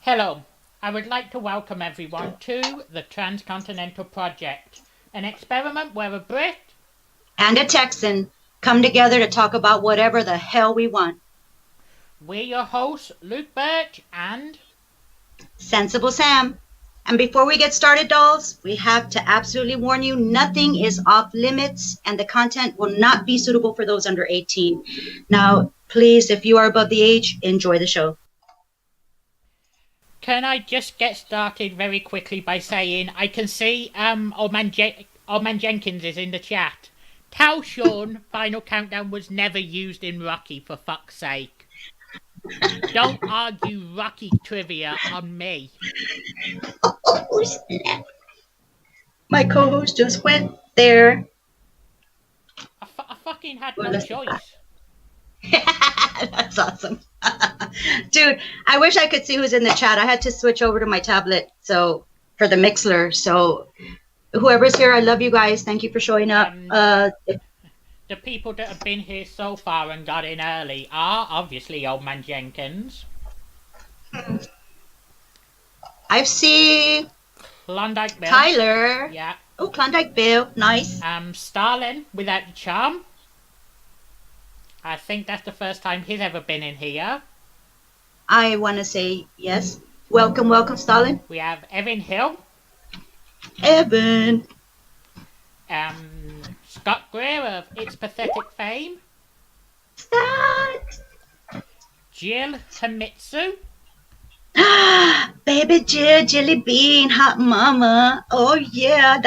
Hello, I would like to welcome everyone to the Transcontinental Project, an experiment where a Brit and a Texan come together to talk about whatever the hell we want. We're your hosts, Luke Birch and Sensible Sam. And before we get started, dolls, we have to absolutely warn you, nothing is off limits and the content will not be suitable for those under 18. Now, please, if you are above the age, enjoy the show. Can I just get started very quickly by saying I can see old man Jenkins is in the chat. Tell Sean Final Countdown was never used in Rocky, for fuck's sake. Don't argue Rocky trivia on me. Oh, snap. My co-host just went there. I fucking had no choice. That's awesome. Dude, I wish I could see who's in the chat. I had to switch over to my tablet for the Mixler. So whoever's here, I love you guys. Thank you for showing up. The people that have been here so far and got in early are obviously Old Man Jenkins. I see Klondike Bill. Tyler. Yeah. Oh, Klondike Bill. Nice. Stalin without the charm. I think that's the first time he's ever been in here. I want to say yes. Welcome, welcome, Stalin. We have Evan Hill. Evan. Scott Greer of It's Pathetic fame. Scott. Jill Himitsu. Baby Jill, Jelly Bean, Hot Mama. Oh, yeah.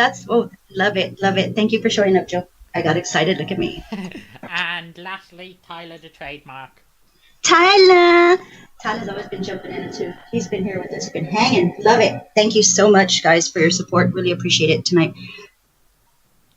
Love it, love it. Thank you for showing up, Joe. I got excited. Look at me. And lastly, Tyler the Trademark. Tyler's always been jumping in too. He's been here with us, been hanging. Love it. Thank you so much, guys, for your support. Really appreciate it tonight.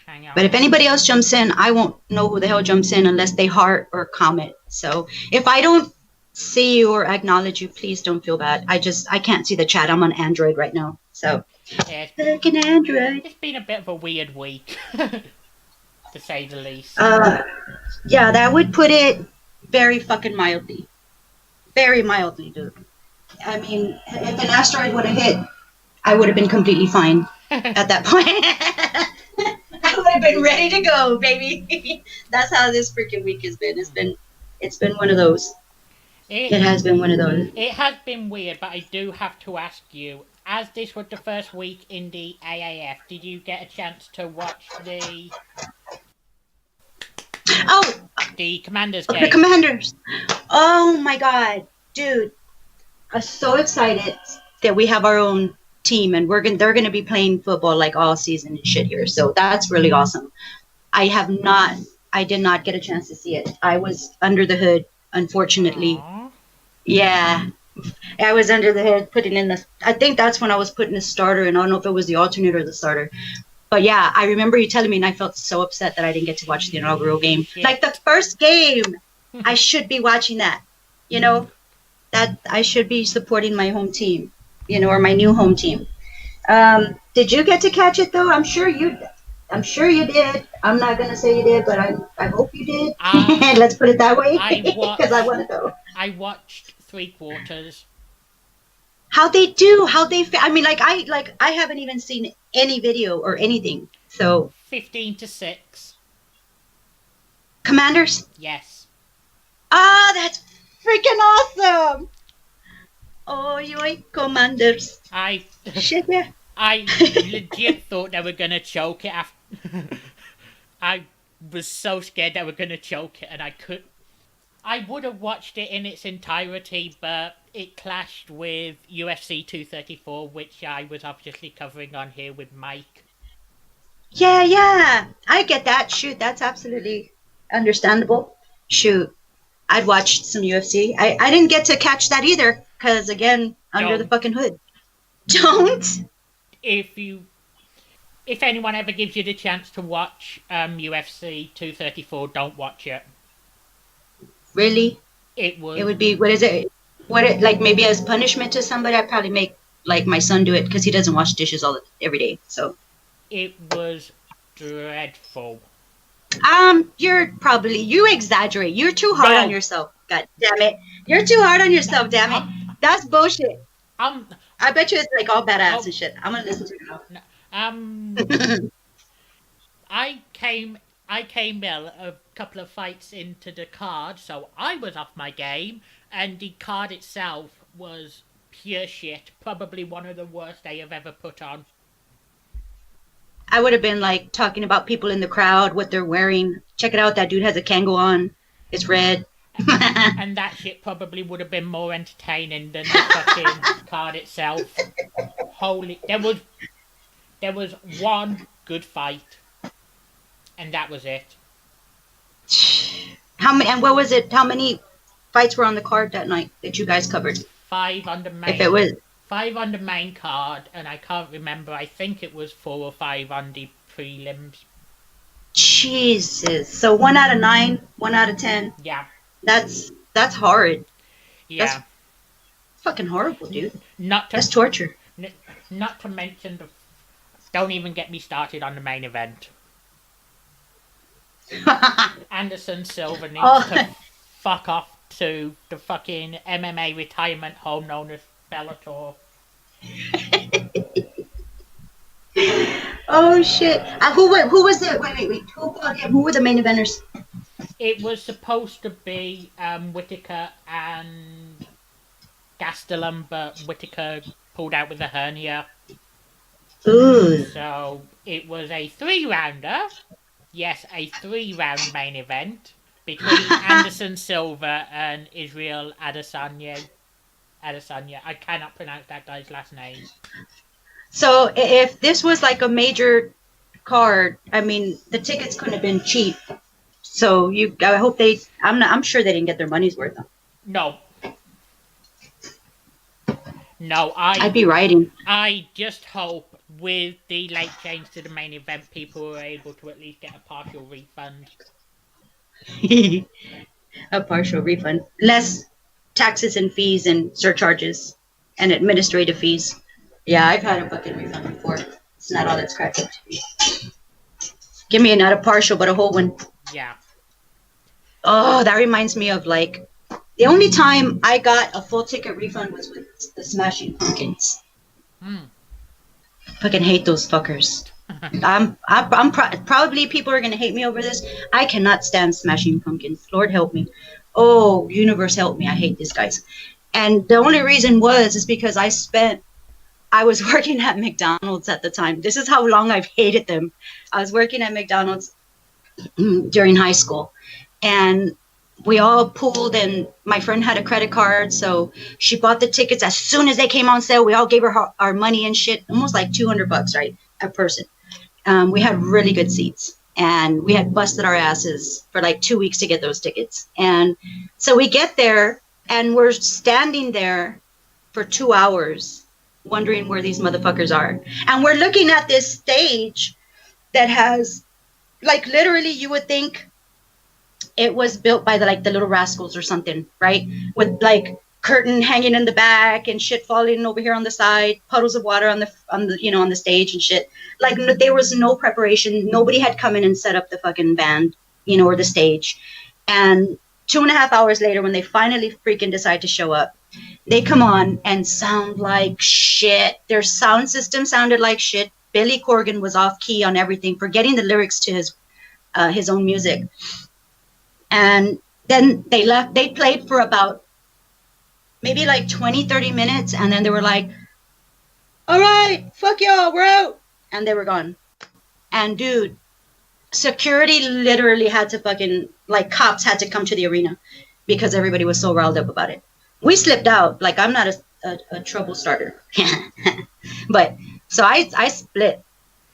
Hang on. But if anybody else jumps in, I won't know who the hell jumps in unless they heart or comment. So if I don't see you or acknowledge you, please don't feel bad. I can't see the chat. I'm on Android right now. So Yeah, fucking Android. it's been a bit of a weird week, to say the least. Yeah, that would put it very fucking mildly. Very mildly, dude. I mean, if an asteroid would have hit, I would have been completely fine at that point. I would have been ready to go, baby. That's how this freaking week has been. It's been one of those. It has been one of those. It has been weird, but I do have to ask you, as this was the first week in the AAF, did you get a chance to watch the Commanders game? The Commanders. Oh my God, dude! I'm so excited that we have our own team, and they're gonna be playing football like all season and shit here. So that's really awesome. I did not get a chance to see it. I was under the hood, unfortunately. Aww. Yeah, I was under the hood putting in I think that's when I was putting the starter, and I don't know if it was the alternate or the starter. But yeah, I remember you telling me, and I felt so upset that I didn't get to watch the inaugural game. Shit. Like the first game, I should be watching that. You know, that I should be supporting my home team, or my new home team. Did you get to catch it though? I'm sure you did. I'm not gonna say you did, but I hope you did. Let's put it that way, because I want to know. I watched 3 quarters. How they do? I mean, I haven't even seen any video or anything. So 15-6. Commanders. Yes. Ah, that's freaking awesome! Oh, yoy, Commanders. Shit, yeah. I legit thought they were gonna choke it after. I was so scared they were gonna choke it, and I would have watched it in its entirety, but it clashed with UFC 234, which I was obviously covering on here with Mike. Yeah, I get that. Shoot, that's absolutely understandable. Shoot, I'd watched some UFC. I didn't get to catch that either, because again, under the fucking hood. Don't. If anyone ever gives you the chance to watch UFC 234, don't watch it. Really? It would be, what is it? Like maybe as punishment to somebody, I'd probably make like my son do it because he doesn't wash dishes every day. So it was dreadful. You exaggerate. You're too hard on yourself. God damn it. You're too hard on yourself, damn it. That's bullshit. Um, I bet you it's like all badass oh, and shit. I'm gonna listen to no, um, it now. I came, I came ill a couple of fights into the card, so I was off my game, and the card itself was pure shit. Probably one of the worst I have ever put on. I would have been like talking about people in the crowd, what they're wearing. Check it out, that dude has a Kango on. It's red. And that shit probably would have been more entertaining than the fucking card itself. Holy, there was one good fight, and that was it. How many? And what was it? How many fights were on the card that night that you guys covered? Five on the If it main, was five on the main card, and I can't remember. I think it was 4 or 5 on the prelims. Jesus, so 1 out of 9, 1 out of 10. Yeah, That's horrid. That's yeah. fucking horrible, dude. Not to, That's torture. n- not to mention the. Don't even get me started on the main event. Anderson Silva needs to Oh, fuck off to the fucking MMA retirement home known as Bellator. oh shit. Who was the wait. Who fought him? Who were the main eventers? It was supposed to be Whitaker and Gastelum, but Whitaker pulled out with a hernia. Ooh. So it was a 3-rounder. Yes, a 3-round main event between Anderson Silva and Israel Adesanya. I cannot pronounce that guy's last name. So if this was like a major card, I mean, the tickets couldn't have been cheap. So I hope I'm sure they didn't get their money's worth. No. No, I'd be writing. I just hope with the late change to the main event, people were able to at least get a partial refund. A partial refund. Less taxes and fees and surcharges and administrative fees. Yeah, I've had a fucking refund before. It's not all that's cracked up to be. Give me not a partial, but a whole one. Yeah. Oh, that reminds me of like the only time I got a full ticket refund was with the Smashing Pumpkins. Fucking hate those fuckers. Probably people are gonna hate me over this. I cannot stand Smashing Pumpkins. Lord help me. Oh, universe help me. I hate these guys. And the only reason is because I was working at McDonald's at the time. This is how long I've hated them. I was working at McDonald's during high school, and we all pooled, and my friend had a credit card, so she bought the tickets as soon as they came on sale. We all gave her our money and shit, almost like $200, right, a person. We had really good seats, and we had busted our asses for like 2 weeks to get those tickets. And so we get there, and we're standing there for 2 hours wondering where these motherfuckers are. And we're looking at this stage that has, like, literally you would think it was built by the Little Rascals or something, right? With like curtain hanging in the back and shit falling over here on the side, puddles of water on the on the stage and shit. Like there was no preparation. Nobody had come in and set up the fucking band, or the stage. And 2.5 hours later, when they finally freaking decide to show up, they come on and sound like shit. Their sound system sounded like shit. Billy Corgan was off key on everything, forgetting the lyrics to his own music. And then they left. They played for about maybe like 20, 30 minutes. And then they were like, all right, fuck y'all, we're out. And they were gone. And dude, security literally had to fucking, like, cops had to come to the arena because everybody was so riled up about it. We slipped out. Like, I'm not a trouble starter. But so I split.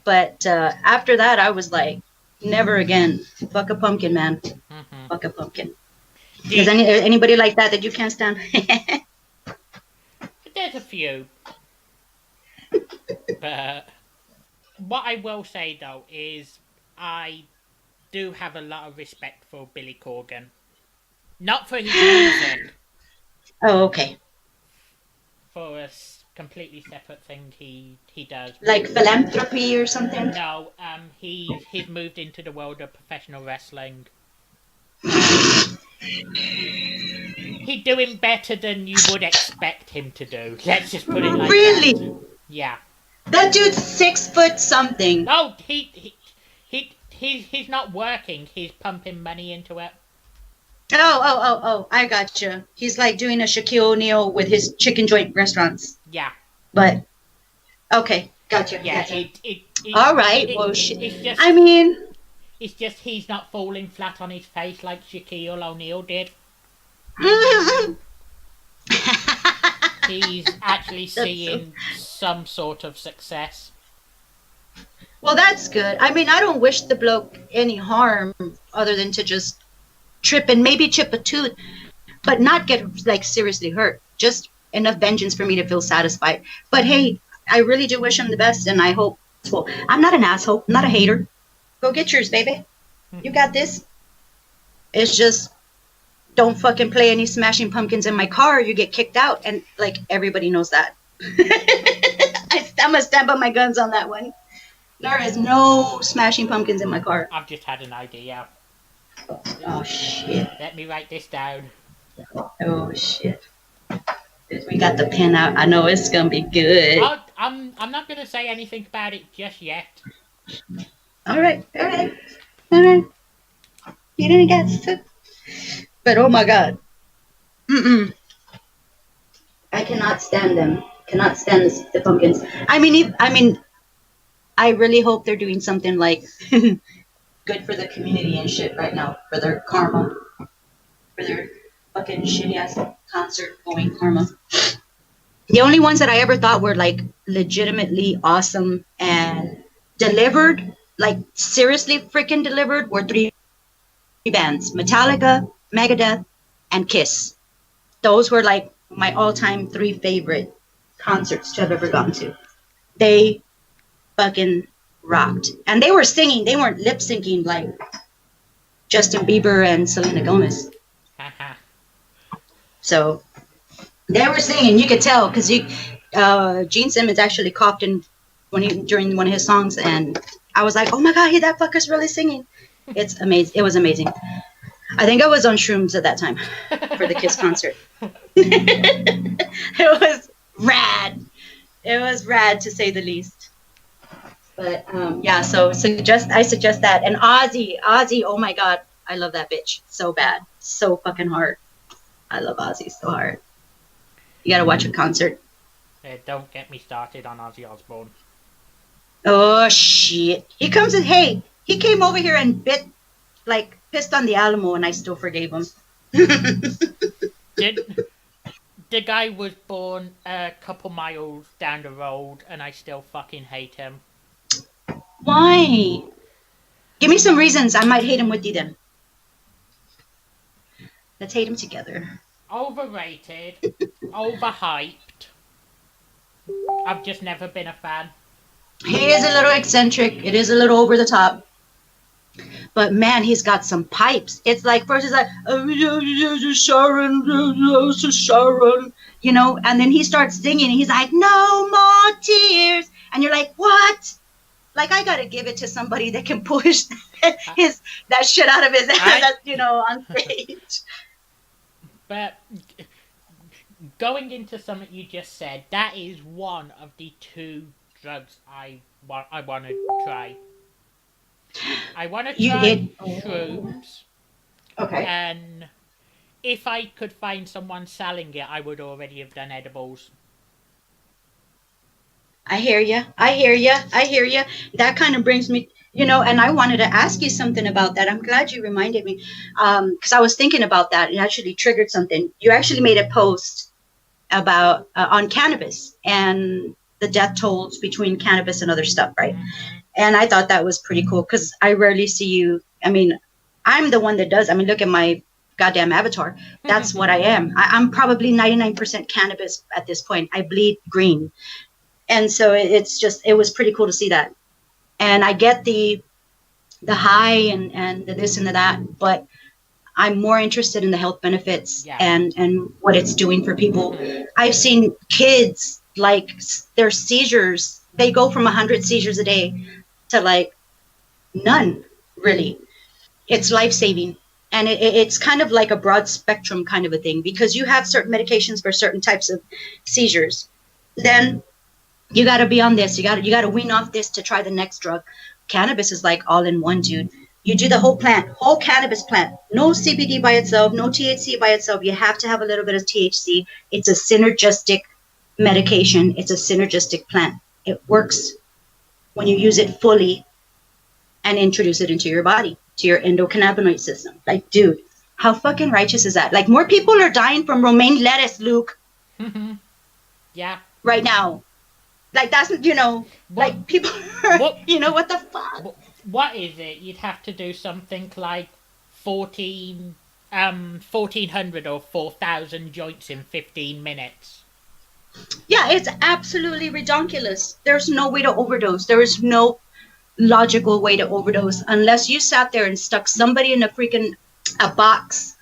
But after that, I was like, never again. Fuck a pumpkin, man. Fuck a pumpkin. Is anybody like that you can't stand? There's a few. But what I will say, though, is I do have a lot of respect for Billy Corgan. Not for his music. Oh, okay. For a completely separate thing he does. Like philanthropy or something? No, he's moved into the world of professional wrestling. He's doing better than you would expect him to do. Let's just put it like that. Really? Yeah. That dude's 6 foot something. No, he's not working. He's pumping money into it. Oh, I gotcha. He's like doing a Shaquille O'Neal with his chicken joint restaurants. Yeah. But, okay, gotcha. Yeah, gotcha. All right, well, I mean... It's just he's not falling flat on his face like Shaquille O'Neal did. He's actually seeing some sort of success. Well, that's good. I mean, I don't wish the bloke any harm other than to just trip and maybe chip a tooth, but not get like seriously hurt. Just enough vengeance for me to feel satisfied. But hey, I really do wish him the best, and I hope. Well, I'm not an asshole. I'm not a hater. Go get yours, baby. You got this. It's just don't fucking play any Smashing Pumpkins in my car, or you get kicked out, and like everybody knows that. I'm gonna stand by my guns on that one. There is no Smashing Pumpkins in my car. I've just had an idea. Oh shit. Let me write this down. Oh shit. We got the pen out. I know it's gonna be good. I'm not gonna say anything about it just yet. All right. You didn't get it. But oh my god. I cannot stand them. Cannot stand the pumpkins. I mean, I really hope they're doing something like good for the community and shit right now, for their karma, for their fucking shitty ass concert going karma. The only ones that I ever thought were like legitimately awesome and delivered, like seriously freaking delivered, were 3 bands: Metallica, Megadeth, and Kiss. Those were like my all-time 3 favorite concerts to have ever gone to. They fucking rocked. And they were singing. They weren't lip syncing like Justin Bieber and Selena Gomez. So they were singing. You could tell because Gene Simmons actually coughed in during one of his songs, and I was like, "Oh my god, that fucker's really singing!" It's amazing. It was amazing. I think I was on shrooms at that time for the Kiss concert. It was rad. It was rad to say the least. But yeah, so I suggest that. And Ozzy, oh my god, I love that bitch so bad, so fucking hard. I love Ozzy so hard. You gotta watch a concert. Don't get me started on Ozzy Osbourne. Oh shit! He comes in. Hey, he came over here and pissed on the Alamo, and I still forgave him. The guy was born a couple miles down the road, and I still fucking hate him. Why? Give me some reasons. I might hate him with you then. Let's hate him together. Overrated, overhyped. I've just never been a fan. He is a little eccentric. It is a little over the top. But man, he's got some pipes. It's like first he's like Sharon, you know, and then he starts singing and he's like, "No more tears," and you're like, "What?" Like I gotta give it to somebody that can push that shit out of his ass, on stage. But going into something you just said, that is one of the 2 drugs I want to try. I want to try shrooms. Okay. And if I could find someone selling it, I would already have done edibles. I hear you. That kind of brings me, and I wanted to ask you something about that. I'm glad you reminded me, because I was thinking about that. It actually triggered something. You actually made a post about on cannabis and the death tolls between cannabis and other stuff, right? Mm-hmm. And I thought that was pretty cool because I rarely see you. I mean, I'm the one that does. I mean, look at my goddamn avatar. That's what I am. I'm probably 99% cannabis at this point. I bleed green. And so it was pretty cool to see that. And I get the high and the this and the that, but I'm more interested in the health benefits and what it's doing for people. I've seen kids, like their seizures, they go from 100 seizures a day to like none, really. It's life-saving. And it's kind of like a broad spectrum kind of a thing, because you have certain medications for certain types of seizures. Then you got to be on this. You got to wean off this to try the next drug. Cannabis is like all in one, dude. You do the whole plant, whole cannabis plant. No CBD by itself, no THC by itself. You have to have a little bit of THC. It's a synergistic medication. It's a synergistic plant. It works when you use it fully and introduce it into your body, to your endocannabinoid system. Like, dude, how fucking righteous is that? Like, more people are dying from romaine lettuce, Luke. Yeah. Right now. Like, that's, like, people are, what the fuck? What is it? You'd have to do something like 1,400 or 4,000 joints in 15 minutes. Yeah, it's absolutely ridiculous. There's no way to overdose. There is no logical way to overdose unless you sat there and stuck somebody in a box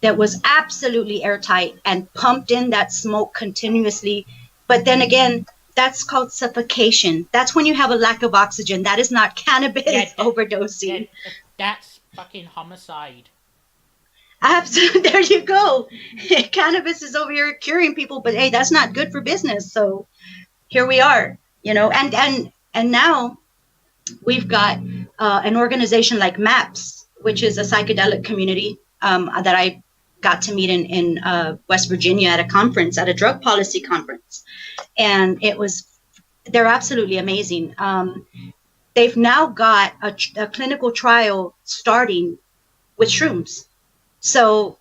that was absolutely airtight and pumped in that smoke continuously. But then again, that's called suffocation. That's when you have a lack of oxygen. That is not cannabis overdosing. That's fucking homicide. Absolutely. There you go. Cannabis is over here curing people, but hey, that's not good for business. So here we are, and now we've got an organization like MAPS, which is a psychedelic community that I got to meet in West Virginia at a drug policy conference. And they're absolutely amazing. They've now got a clinical trial starting with shrooms. So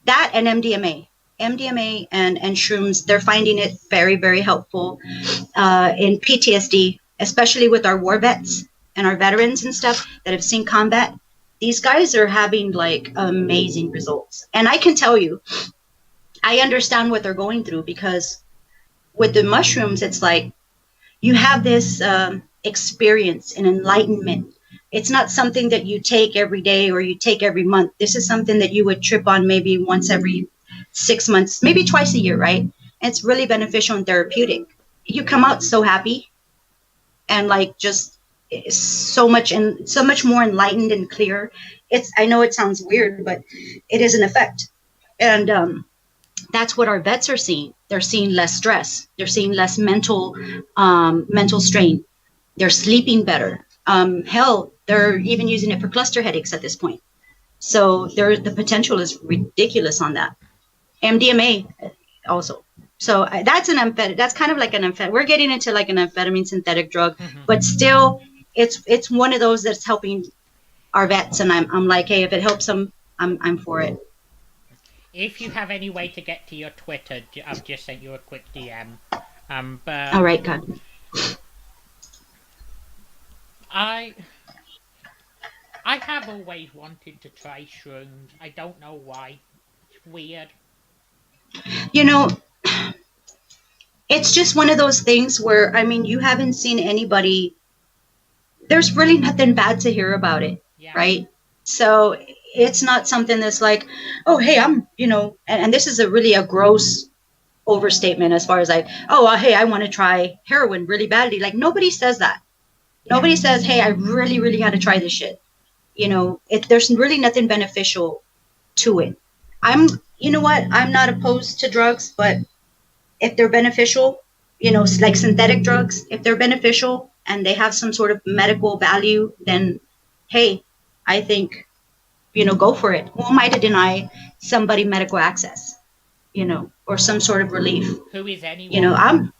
that and MDMA and shrooms, they're finding it very, very helpful in PTSD, especially with our war vets and our veterans and stuff that have seen combat. These guys are having like amazing results. And I can tell you, I understand what they're going through, because with the mushrooms, it's like you have this experience and enlightenment. It's not something that you take every day or you take every month. This is something that you would trip on maybe once every 6 months, maybe twice a year, right? And it's really beneficial and therapeutic. You come out so happy and like just so much more enlightened and clear. I know it sounds weird, but it is an effect. And that's what our vets are seeing. They're seeing less stress. They're seeing less mental strain. They're sleeping better. Hell, they're even using it for cluster headaches at this point. So the potential is ridiculous on that. MDMA also. So that's that's kind of like an amphetamine. We're getting into like an amphetamine synthetic drug, but still, it's one of those that's helping our vets. And I'm like, hey, if it helps them, I'm for it. If you have any way to get to your Twitter, I've just sent you a quick DM. But all right, God. I have always wanted to try shrooms. I don't know why. It's weird. It's just one of those things where, I mean, you haven't seen anybody. There's really nothing bad to hear about it, right? So it's not something that's like, oh, hey, and this is a gross overstatement as far as hey, I want to try heroin really badly. Like, nobody says that. Nobody says, hey, I really, really got to try this shit. There's really nothing beneficial to it. I'm not opposed to drugs, but if they're beneficial, like synthetic drugs, if they're beneficial and they have some sort of medical value, then, hey, I think, go for it. Who am I to deny somebody medical access, or some sort of relief? Who is anyone? I'm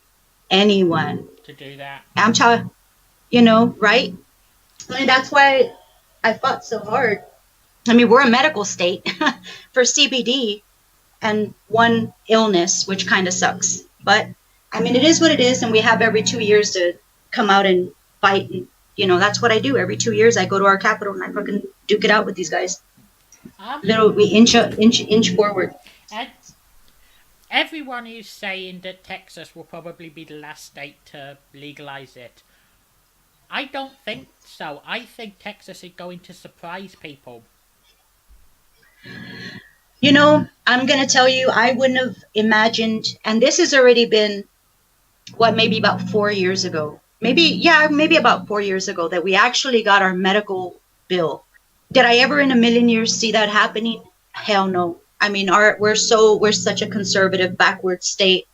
anyone to do that. I'm trying, right? I mean, that's why I fought so hard. I mean, we're a medical state for CBD and one illness, which kind of sucks. But, I mean, it is what it is, and we have every 2 years to come out and fight. And, that's what I do. Every 2 years, I go to our capital and I fucking duke it out with these guys. We inch forward. Everyone is saying that Texas will probably be the last state to legalize it. I don't think so. I think Texas is going to surprise people. I'm going to tell you, I wouldn't have imagined, and this has already been, maybe about 4 years ago. Maybe about 4 years ago that we actually got our medical bill Did I ever in a million years see that happening? Hell no. I mean, we're such a conservative, backward state.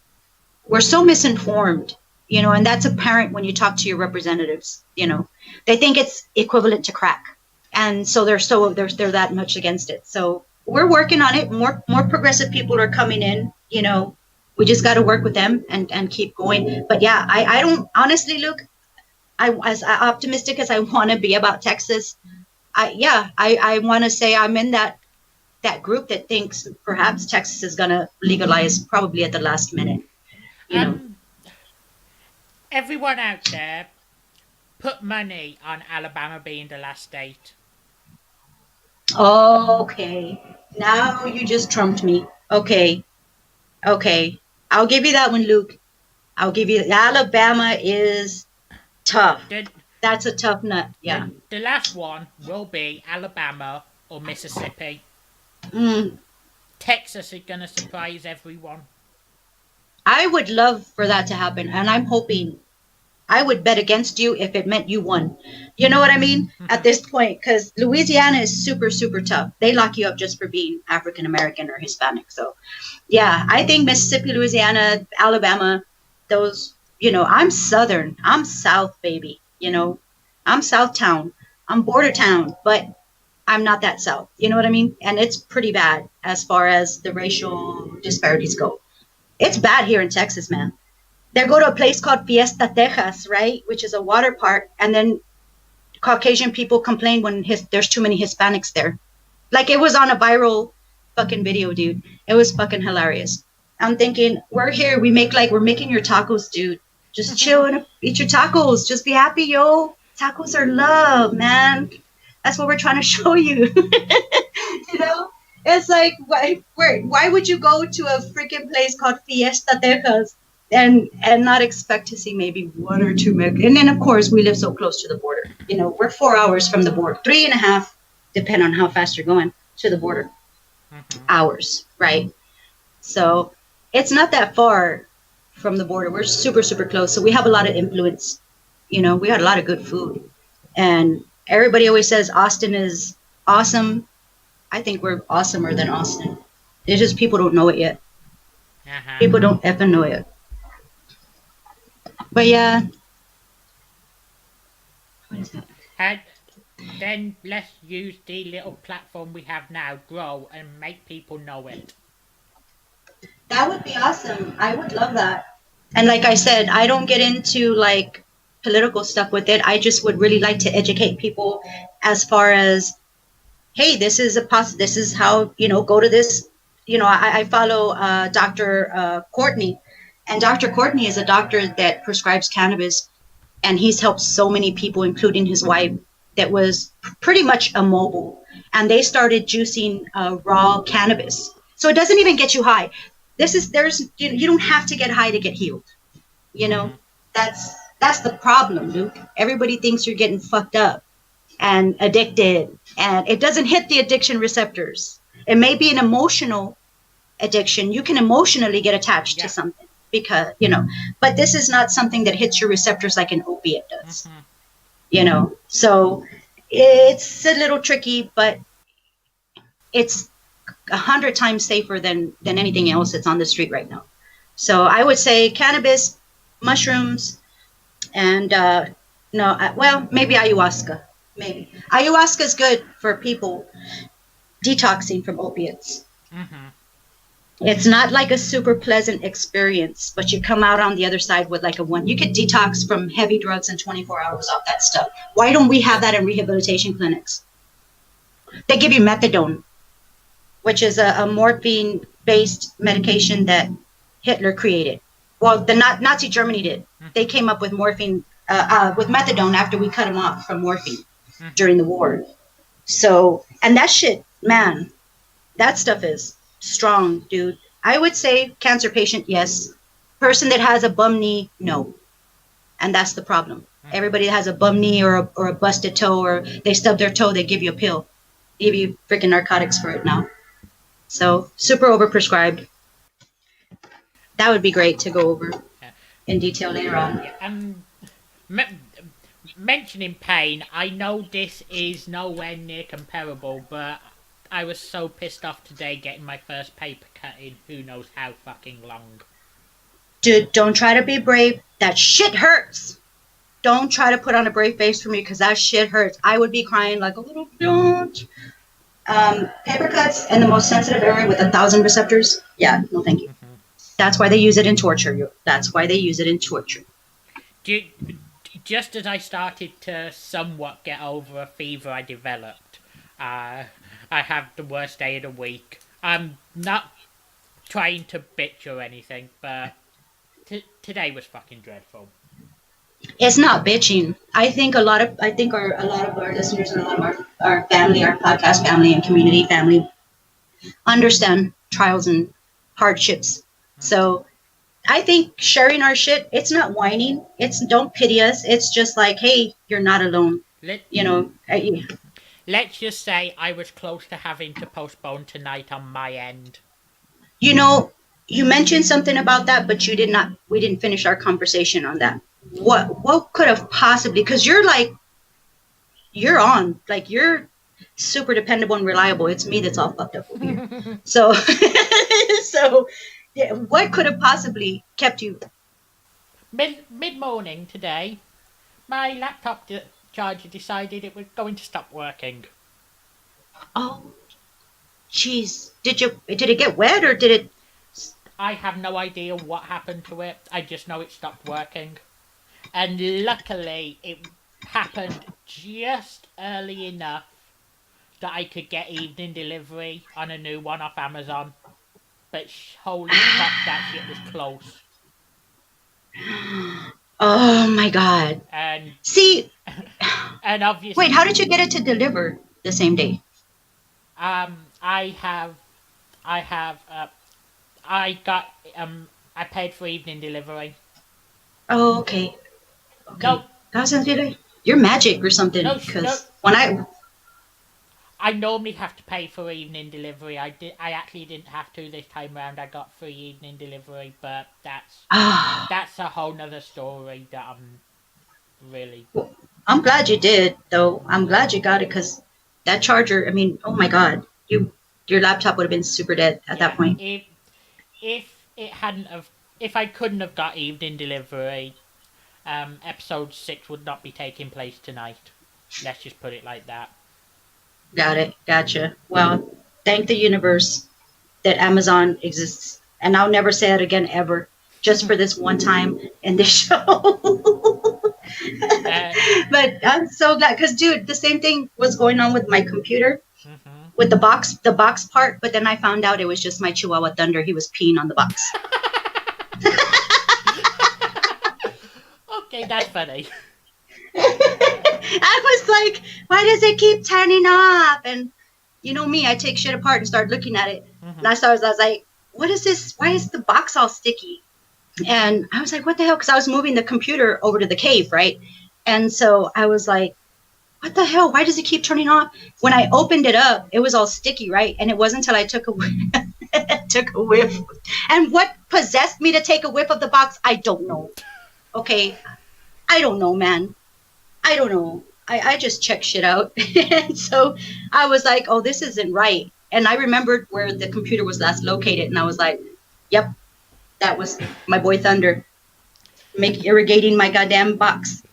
We're so misinformed, and that's apparent when you talk to your representatives. They think it's equivalent to crack, and so they're that much against it. So we're working on it. More progressive people are coming in. We just got to work with them and keep going. But yeah, I don't honestly, Luke. I as optimistic as I want to be about Texas. I want to say I'm in that group that thinks perhaps Texas is going to legalize probably at the last minute. You know. Um, everyone out there, put money on Alabama being the last state. Okay. Now you just trumped me. Okay. Okay. I'll give you that one, Luke. I'll give you Alabama is tough. The, That's a tough nut. Yeah. the last one will be Alabama or Mississippi. Mm. Texas is gonna surprise everyone. I would love for that to happen, and I'm hoping. I would bet against you if it meant you won. You know what I mean? At this point, because Louisiana is super, super tough. They lock you up just for being African American or Hispanic. So, yeah, I think Mississippi, Louisiana, Alabama, those, I'm Southern. I'm South, baby. I'm South town. I'm border town, but I'm not that South. You know what I mean? And it's pretty bad as far as the racial disparities go. It's bad here in Texas, man. They go to a place called P.S.A, Texas, right? Which is a water park. And then Caucasian people complain when there's too many Hispanics there. Like it was on a viral fucking video, dude. It was fucking hilarious. I'm thinking, we're here. We're making your tacos, dude. Just chill and eat your tacos. Just be happy, yo. Tacos are love, man. That's what we're trying to show you. It's like, why would you go to a freaking place called Fiesta Texas and not expect to see maybe one or two Mexican? And then, of course, we live so close to the border. We're 4 hours from the border, 3.5, depending on how fast you're going to the border. Hours, right? So it's not that far from the border. We're super, super close. So we have a lot of influence. We got a lot of good food. And everybody always says Austin is awesome. I think we're awesomer than Austin. It's just people don't know it yet. People don't effing know it. But yeah. What is that? And then let's use the little platform we have now, grow, and make people know it. That would be awesome. I would love that. And like I said, I don't get into like political stuff with it. I just would really like to educate people as far as, hey, this is this is how, go to this. I follow Dr. Courtney, and Dr. Courtney is a doctor that prescribes cannabis, and he's helped so many people, including his wife, that was pretty much immobile, and they started juicing raw cannabis. So it doesn't even get you high. You don't have to get high to get healed. That's the problem, Luke. Everybody thinks you're getting fucked up and addicted, and it doesn't hit the addiction receptors. It may be an emotional addiction. You can emotionally get attached to something because, but this is not something that hits your receptors like an opiate does. So it's a little tricky, but it's 100 times safer than anything else that's on the street right now. So I would say cannabis, mushrooms, and maybe ayahuasca. Maybe ayahuasca is good for people detoxing from opiates. It's not like a super pleasant experience, but you come out on the other side with like you could detox from heavy drugs in 24 hours off that stuff. Why don't we have that in rehabilitation clinics? They give you methadone, which is a morphine-based medication that Hitler created. Well, the Nazi Germany did. They came up with morphine, with methadone after we cut them off from morphine during the war. So, and that shit, man, that stuff is strong, dude. I would say cancer patient, yes. Person that has a bum knee, no. And that's the problem. Everybody that has a bum knee or a busted toe or they stub their toe, they give you a pill. They give you freaking narcotics for it now. So, super overprescribed. That would be great to go over in detail later on. mentioning pain, I know this is nowhere near comparable, but I was so pissed off today getting my first paper cut in who knows how fucking long. Dude, don't try to be brave. That shit hurts. Don't try to put on a brave face for me because that shit hurts. I would be crying like a little bitch. Paper cuts in the most sensitive area with 1,000 receptors. Yeah, no thank you. Mm-hmm. That's why they use it in torture. That's why they use it in torture. Just as I started to somewhat get over a fever I developed, I have the worst day of the week. I'm not trying to bitch or anything, but today was fucking dreadful. It's not bitching. I think a lot of our listeners and a lot of our family, our podcast family and community family understand trials and hardships. So I think sharing our shit, it's not whining. It's don't pity us. It's just like, hey, you're not alone. Let's just say I was close to having to postpone tonight on my end. You mentioned something about that, but we didn't finish our conversation on that. What could have possibly, because you're on, like you're super dependable and reliable. It's me that's all fucked up over here. So, yeah, what could have possibly kept you? Mid-morning today, my laptop charger decided it was going to stop working. Oh, jeez. Did it get wet or did it? I have no idea what happened to it. I just know it stopped working. And luckily, it happened just early enough that I could get evening delivery on a new one off Amazon. But holy fuck, that shit was close. Oh my god. And see, and obviously. Wait, how did you get it to deliver the same day? I paid for evening delivery. Oh, okay. No. You're magic or something. Because when I normally have to pay for evening delivery. I actually didn't have to this time around. I got free evening delivery, but that's a whole nother story that I'm really. Well, I'm glad you did, though. I'm glad you got it because that charger. I mean, oh my god, your laptop would have been super dead at that point. If I couldn't have got evening delivery, episode 6 would not be taking place tonight. Let's just put it like that. Got it. Gotcha. Well, thank the universe that Amazon exists. And I'll never say it again ever. Just for this one time in this show. But I'm so glad. Because, dude, the same thing was going on with my computer. Mm-hmm. With the box part. But then I found out it was just my Chihuahua Thunder. He was peeing on the box. Okay, that's funny. I was like, why does it keep turning off? And you know me, I take shit apart and start looking at it. Mm-hmm. And I was like, what is this? Why is the box all sticky? And I was like, what the hell? Because I was moving the computer over to the cave, right? And so I was like, what the hell? Why does it keep turning off? When I opened it up, it was all sticky, right? And it wasn't until I took a whiff. And what possessed me to take a whiff of the box, I don't know. Okay, I don't know, man. I don't know. I just check shit out. And so I was like, oh, this isn't right. And I remembered where the computer was last located. And I was like, yep, that was my boy Thunder. Irrigating my goddamn box.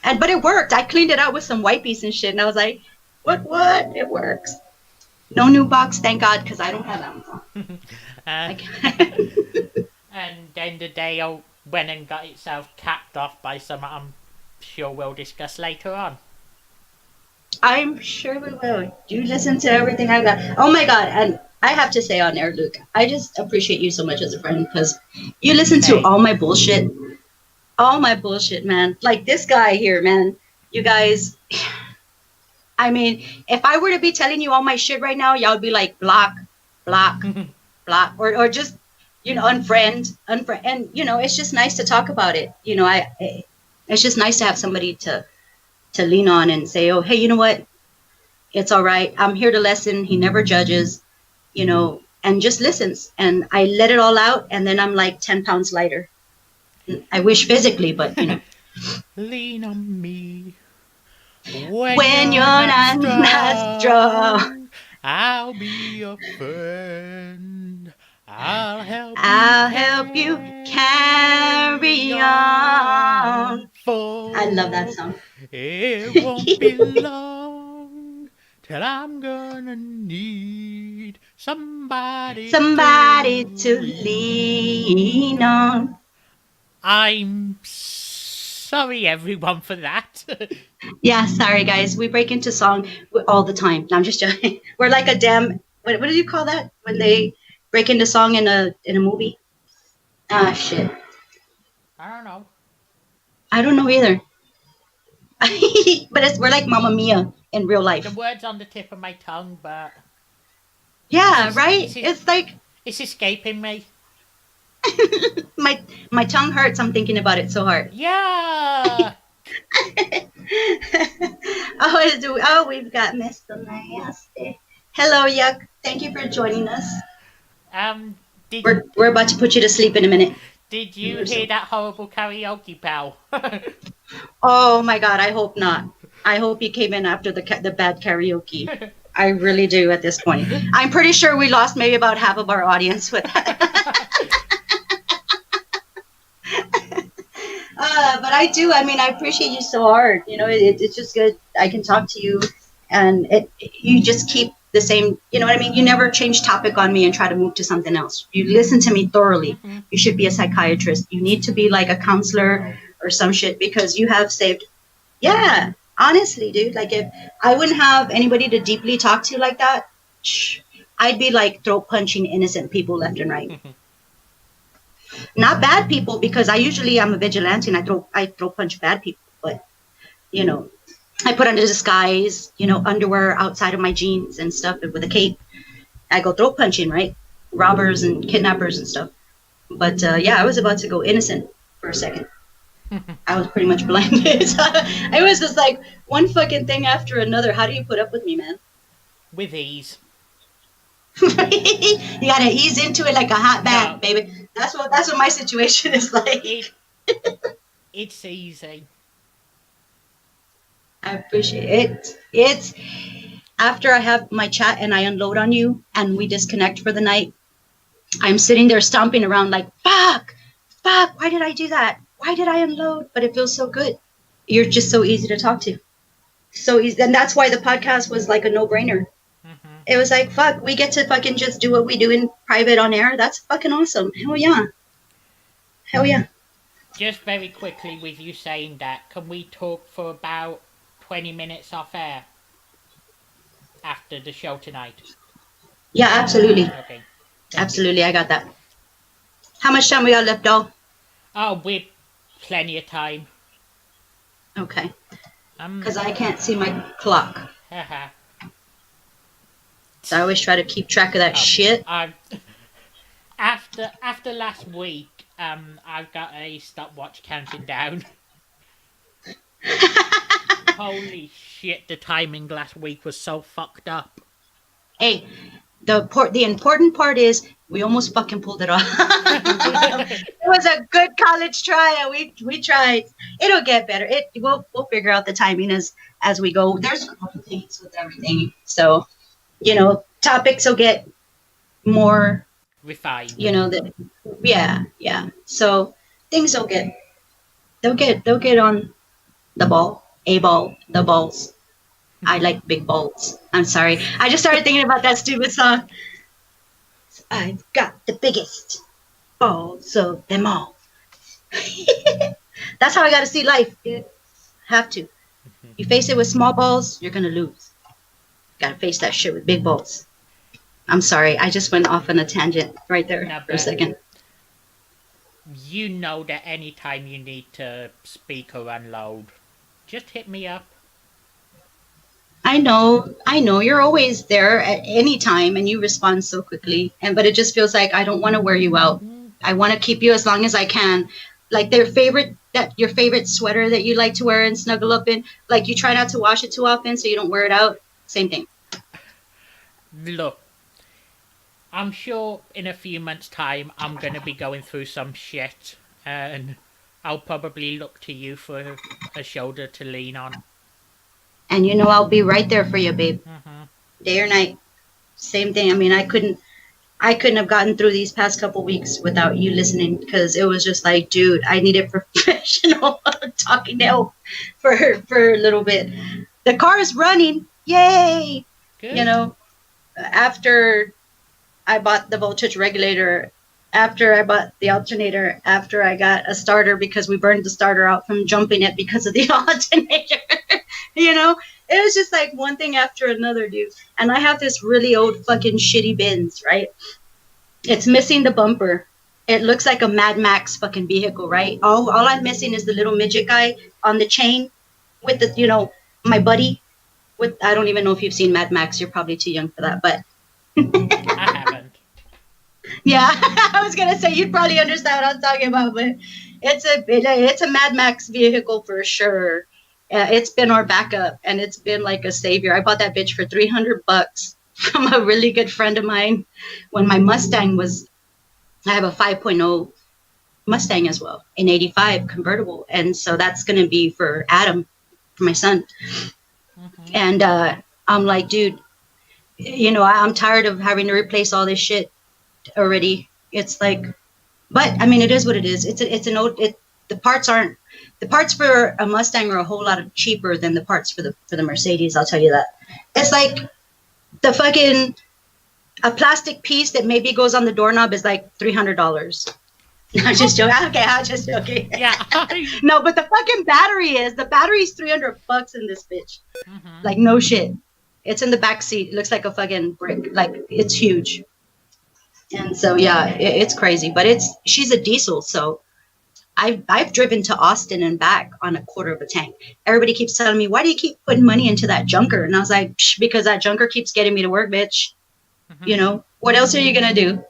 But it worked. I cleaned it out with some wipes and shit. And I was like, what? It works. No new box, thank God, because I don't have Amazon. And then the day went and got itself capped off by some I'm sure we'll discuss later on. I'm sure we will. You listen to everything I got. Oh my God. And I have to say on air, Luke, I just appreciate you so much as a friend because you listen to all my bullshit. All my bullshit, man. Like this guy here, man. You guys, I mean, if I were to be telling you all my shit right now, y'all would be like, block, block, block, or just, unfriend. And, it's just nice to talk about it. It's just nice to have somebody to lean on and say, oh, hey, you know what? It's all right. I'm here to listen. He never judges, and just listens. And I let it all out. And then I'm like 10 pounds lighter. I wish physically, but, Lean on me when When you're you're not not strong, strong. I'll be your friend. I'll help you I'll help you carry carry on. on. I love that For song. it won't be long till I'm gonna need somebody Somebody to to lean lean. on. I'm sorry, everyone, for that. Yeah, sorry guys, we break into song all the time. No, I'm just joking. We're like a damn. What do you call that when they break into song in a movie? Ah, shit. I don't know. I don't know either. But we're like Mamma Mia in real The life. word's on the tip of my tongue, but it's Yeah, es- right. it's es- It's like it's escaping me. my my tongue hurts. I'm thinking about it so hard. Yeah. Oh, we've got Mr. Nasty. Hello, Yuck. Thank you for joining us. Um. Did We're about to put you to sleep in a minute. Did you hear that horrible karaoke bell? Oh my God, I hope not. I hope he came in after the bad karaoke. I really do at this point. I'm pretty sure we lost maybe about half of our audience with that. But I do. I mean, I appreciate you so hard. You know, it's just good. I can talk to you, and you just keep the same. You know what I mean? You never change topic on me and try to move to something else. You listen to me thoroughly. Mm-hmm. You should be a psychiatrist. You need to be like a counselor or some shit because you have saved. Yeah, honestly, dude. Like if I wouldn't have anybody to deeply talk to like that, I'd be like throat punching innocent people left and right. Not bad people because I'm a vigilante and I throw punch bad people, but you know, I put on a disguise, underwear outside of my jeans and stuff with a cape. I go throat punching, right? Robbers and kidnappers and stuff. But yeah, I was about to go innocent for a second. I was pretty much blinded. It was just like one fucking thing after another. How do you put up with me, man? With ease. You gotta ease into it like a hot bath, No, baby. That's what my situation is like. it's easy. I appreciate it. It's after I have my chat and I unload on you and we disconnect for the night. I'm sitting there stomping around like, fuck, why did I do that? Why did I unload? But it feels so good. You're just so easy to talk to. So easy. And that's why the podcast was like a no-brainer. Mm-hmm. It was like, fuck, we get to fucking just do what we do in private on air. That's fucking awesome. Hell yeah. Hell yeah. Just very quickly, with you saying that, can we talk for about 20 minutes off air after the show tonight? Yeah, absolutely. Okay. Absolutely, I got that. How much time we got left, doll? Oh, we've plenty of time. Okay. Because I can't see my clock. Haha. So I always try to keep track of that shit. After last week, I've got a stopwatch counting down. Holy shit, the timing last week was so fucked up. Hey, the important part is we almost fucking pulled it off. It was a good college try. We tried. It'll get better. We'll figure out the timing as we go. There's growing pains with everything. So, topics will get more Refined. Yeah. So things they'll get on the ball. The balls. I like big balls. I'm sorry. I just started thinking about that stupid song. I've got the biggest balls of them all. That's how I gotta see life, dude. Have to. You face it with small balls, you're gonna lose. Gotta face that shit with big balls. I'm sorry, I just went off on a tangent right there for a second. You know that anytime you need to speak or unload, just hit me up. I know. You're always there at any time and you respond so quickly. But it just feels like I don't want to wear you out. I want to keep you as long as I can. Like your favorite sweater that you like to wear and snuggle up in, like you try not to wash it too often so you don't wear it out. Same thing. Look, I'm sure in a few months' time I'm gonna be going through some shit, and I'll probably look to you for a shoulder to lean on. And I'll be right there for you, babe. Mm-hmm. Day or night. Same thing. I mean, I couldn't have gotten through these past couple weeks without you listening, because it was just like, dude, I needed professional talking help for a little bit. The car is running. Yay! Good. After I bought the voltage regulator, after I bought the alternator, after I got a starter because we burned the starter out from jumping it because of the alternator. It was just like one thing after another, dude. And I have this really old fucking shitty Benz, right? It's missing the bumper. It looks like a Mad Max fucking vehicle, right? All I'm missing is the little midget guy on the chain with the, my buddy. I don't even know if you've seen Mad Max. You're probably too young for that, but I haven't. yeah, I was gonna say you'd probably understand what I'm talking about, but it's a Mad Max vehicle for sure. It's been our backup, and it's been like a savior. I bought that bitch for $300 from a really good friend of mine when my Mustang was. I have a 5.0 Mustang as well, an 85 convertible, and so that's gonna be for Adam, for my son. Mm-hmm. And I'm like, dude, I'm tired of having to replace all this shit already. It's like, but I mean, it is what it is. It's an old. The parts for a Mustang are a whole lot cheaper than the parts for the Mercedes. I'll tell you that. It's like the fucking a plastic piece that maybe goes on the doorknob is like $300. I'm just joking. Okay, I'm just joking. Yeah. No, but the fucking battery's $300 in this bitch. Mm-hmm. Like, no shit. It's in the back seat. It looks like a fucking brick. Like, it's huge. And so, yeah, it's crazy. But she's a diesel, so I've driven to Austin and back on a quarter of a tank. Everybody keeps telling me, why do you keep putting money into that junker? And I was like, because that junker keeps getting me to work, bitch. Mm-hmm. What else are you going to do?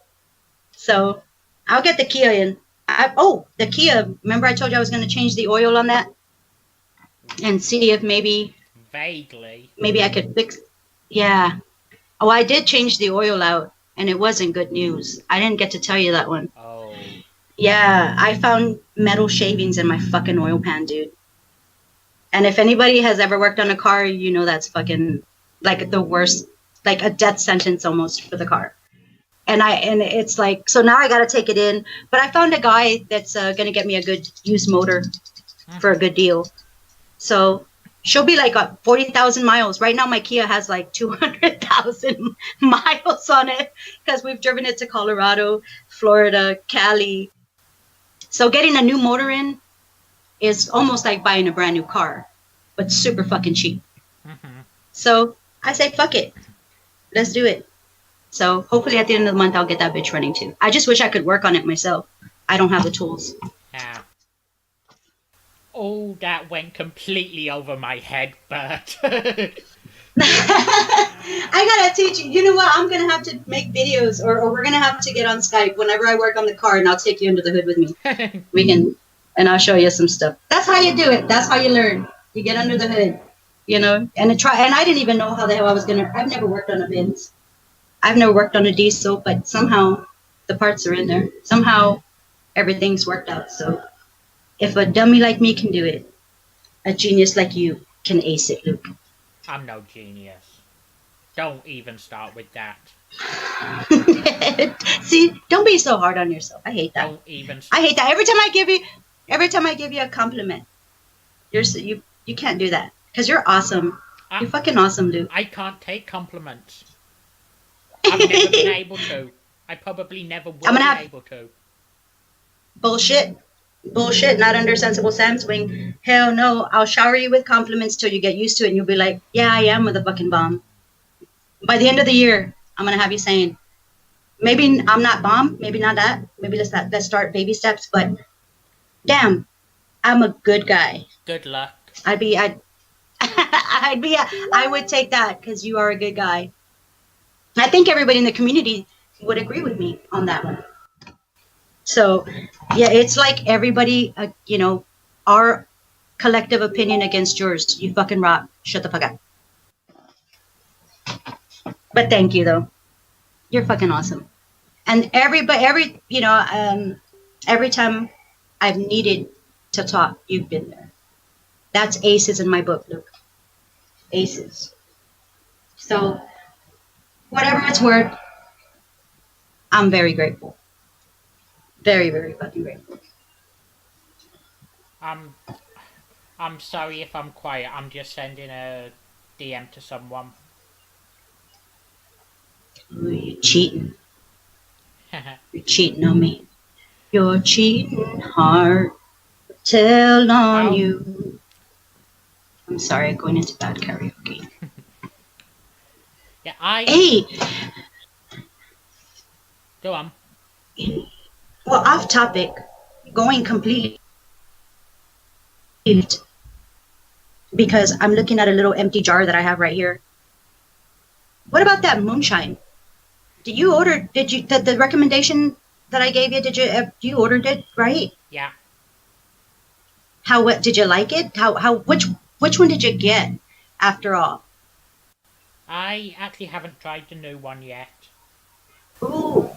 So I'll get the Kia in. The Kia. Remember I told you I was going to change the oil on that? And see if maybe I could fix. Yeah. Oh, I did change the oil out, and it wasn't good news. I didn't get to tell you that one. Oh. Yeah, I found metal shavings in my fucking oil pan, dude. And if anybody has ever worked on a car, that's fucking like the worst, like a death sentence almost for the car. And it's like, so now I got to take it in. But I found a guy that's going to get me a good used motor for a good deal. So she'll be like 40,000 miles. Right now, my Kia has like 200,000 miles on it because we've driven it to Colorado, Florida, Cali. So getting a new motor in is almost like buying a brand new car, but super fucking cheap. Mm-hmm. So I say, fuck it. Let's do it. So hopefully at the end of the month, I'll get that bitch running too. I just wish I could work on it myself. I don't have the tools. Yeah. Oh, that went completely over my head, but... I gotta teach you. You know what? I'm gonna have to make videos, or we're gonna have to get on Skype wwhenever I work on the car, and I'll take you under the hood with me. We can, and I'll show you some stuff. That's how you do it. That's how you learn. You get under the hood, and I didn't even know how the hell I was gonna. I've never worked on a Benz. I've never worked on a diesel, but somehow the parts are in there. Somehow everything's worked out. So if a dummy like me can do it, a genius like you can ace it, Luke. I'm no genius. Don't even start with that. See, don't be so hard on yourself. I hate that. Don't even. I hate that. Every time I give you a compliment, you can't do that because you're awesome. You're fucking awesome, dude. I can't take compliments. I've never been able to. I probably never will be able to. Bullshit, not under sensible Sam's wing. Hell no. I'll shower you with compliments till you get used to it, and you'll be like, yeah, I am with a fucking bomb. By the end of the year, I'm gonna have you saying, maybe I'm not bomb, maybe not that, maybe let's start baby steps, but damn, I'm a good guy. Good luck. I would take that because you are a good guy. I think everybody in the community would agree with me on that one. So, yeah, it's like everybody, our collective opinion against yours. You fucking rock. Shut the fuck up. But thank you, though. You're fucking awesome. And every time I've needed to top, you've been there. That's aces in my book, Luke. Aces. So, whatever it's worth, I'm very grateful. Very, very fucking grateful. I'm I'm sorry if I'm quiet. I'm just sending a DM to someone. Ooh, you're cheating. You're cheating on me. Your cheating heart tell on Oh, you. I'm sorry, I'm going into bad karaoke. yeah. I Hey, go on. well, off topic, going completely because I'm looking at a little empty jar that I have right here. What about that moonshine? Did you order? Did you the recommendation that I gave you? You ordered it right? Yeah. How what did you like it? How which one did you get after all? I actually haven't tried the new one yet. Ooh,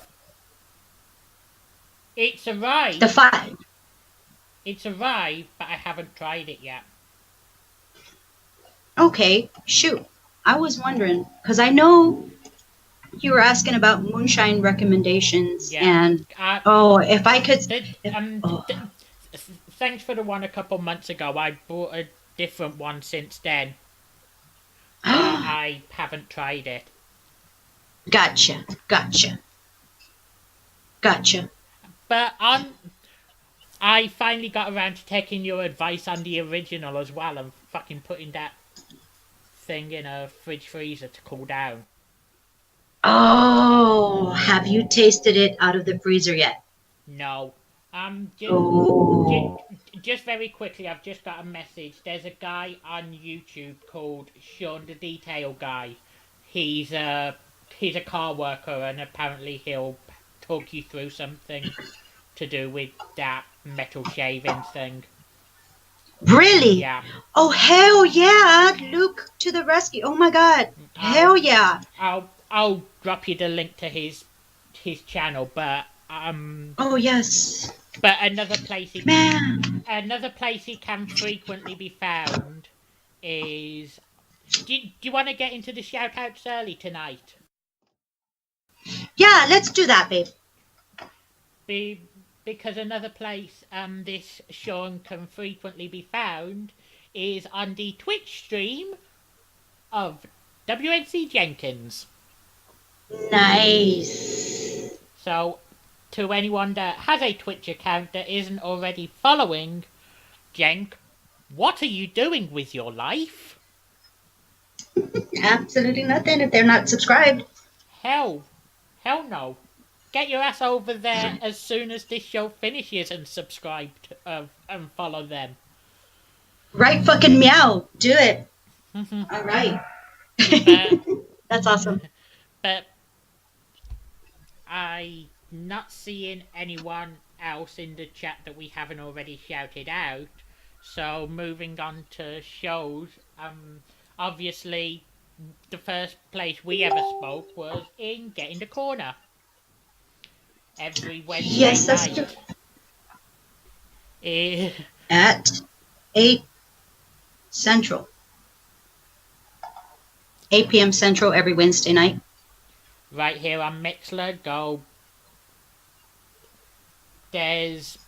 It's the arrived. five. It's arrived, but I haven't tried it yet. Okay, shoot. I was wondering because I know you were asking about moonshine recommendations, Yeah. and Uh, oh, if I could, th- um, oh, th- thanks for the one a couple months ago. I bought a different one since then, but I haven't tried it. gotcha, gotcha, gotcha. But I finally got around to taking your advice on the original as well and fucking putting that thing in a fridge freezer to cool down. Oh, have you tasted it out of the freezer yet? No. Just, Oh, just very quickly, I've just got a message. There's a guy on YouTube called Sean the Detail Guy. He's a he's a car worker, and apparently he'll talk you through something to do with that metal shaving thing. really? Yeah, Oh, hell yeah, Luke to the rescue. Oh my God. Hell I'll yeah. I'll drop you the link to his channel, Oh, yes. but Man. another place he can frequently be found is. Do you want to get into the shout outs early tonight? Yeah, let's do that, babe. Be, because another place this Sean can frequently be found is on the Twitch stream of WNC Jenkins. Nice. So, to anyone that has a Twitch account that isn't already following Jenk, what are you doing with your life? Absolutely nothing if they're not subscribed. Hell, hell no. Get your ass over there as soon as this show finishes and subscribe and follow them. Right fucking meow. Do it. All right. But That's awesome. but I not seeing anyone else in the chat that we haven't already shouted out. So moving on to shows, obviously the first place we ever spoke was in Get in the Corner every Wednesday Yes, that's true. night. Eh, At 8 Central. 8 p.m. Central every Wednesday night. right here on Mixler, go. There's.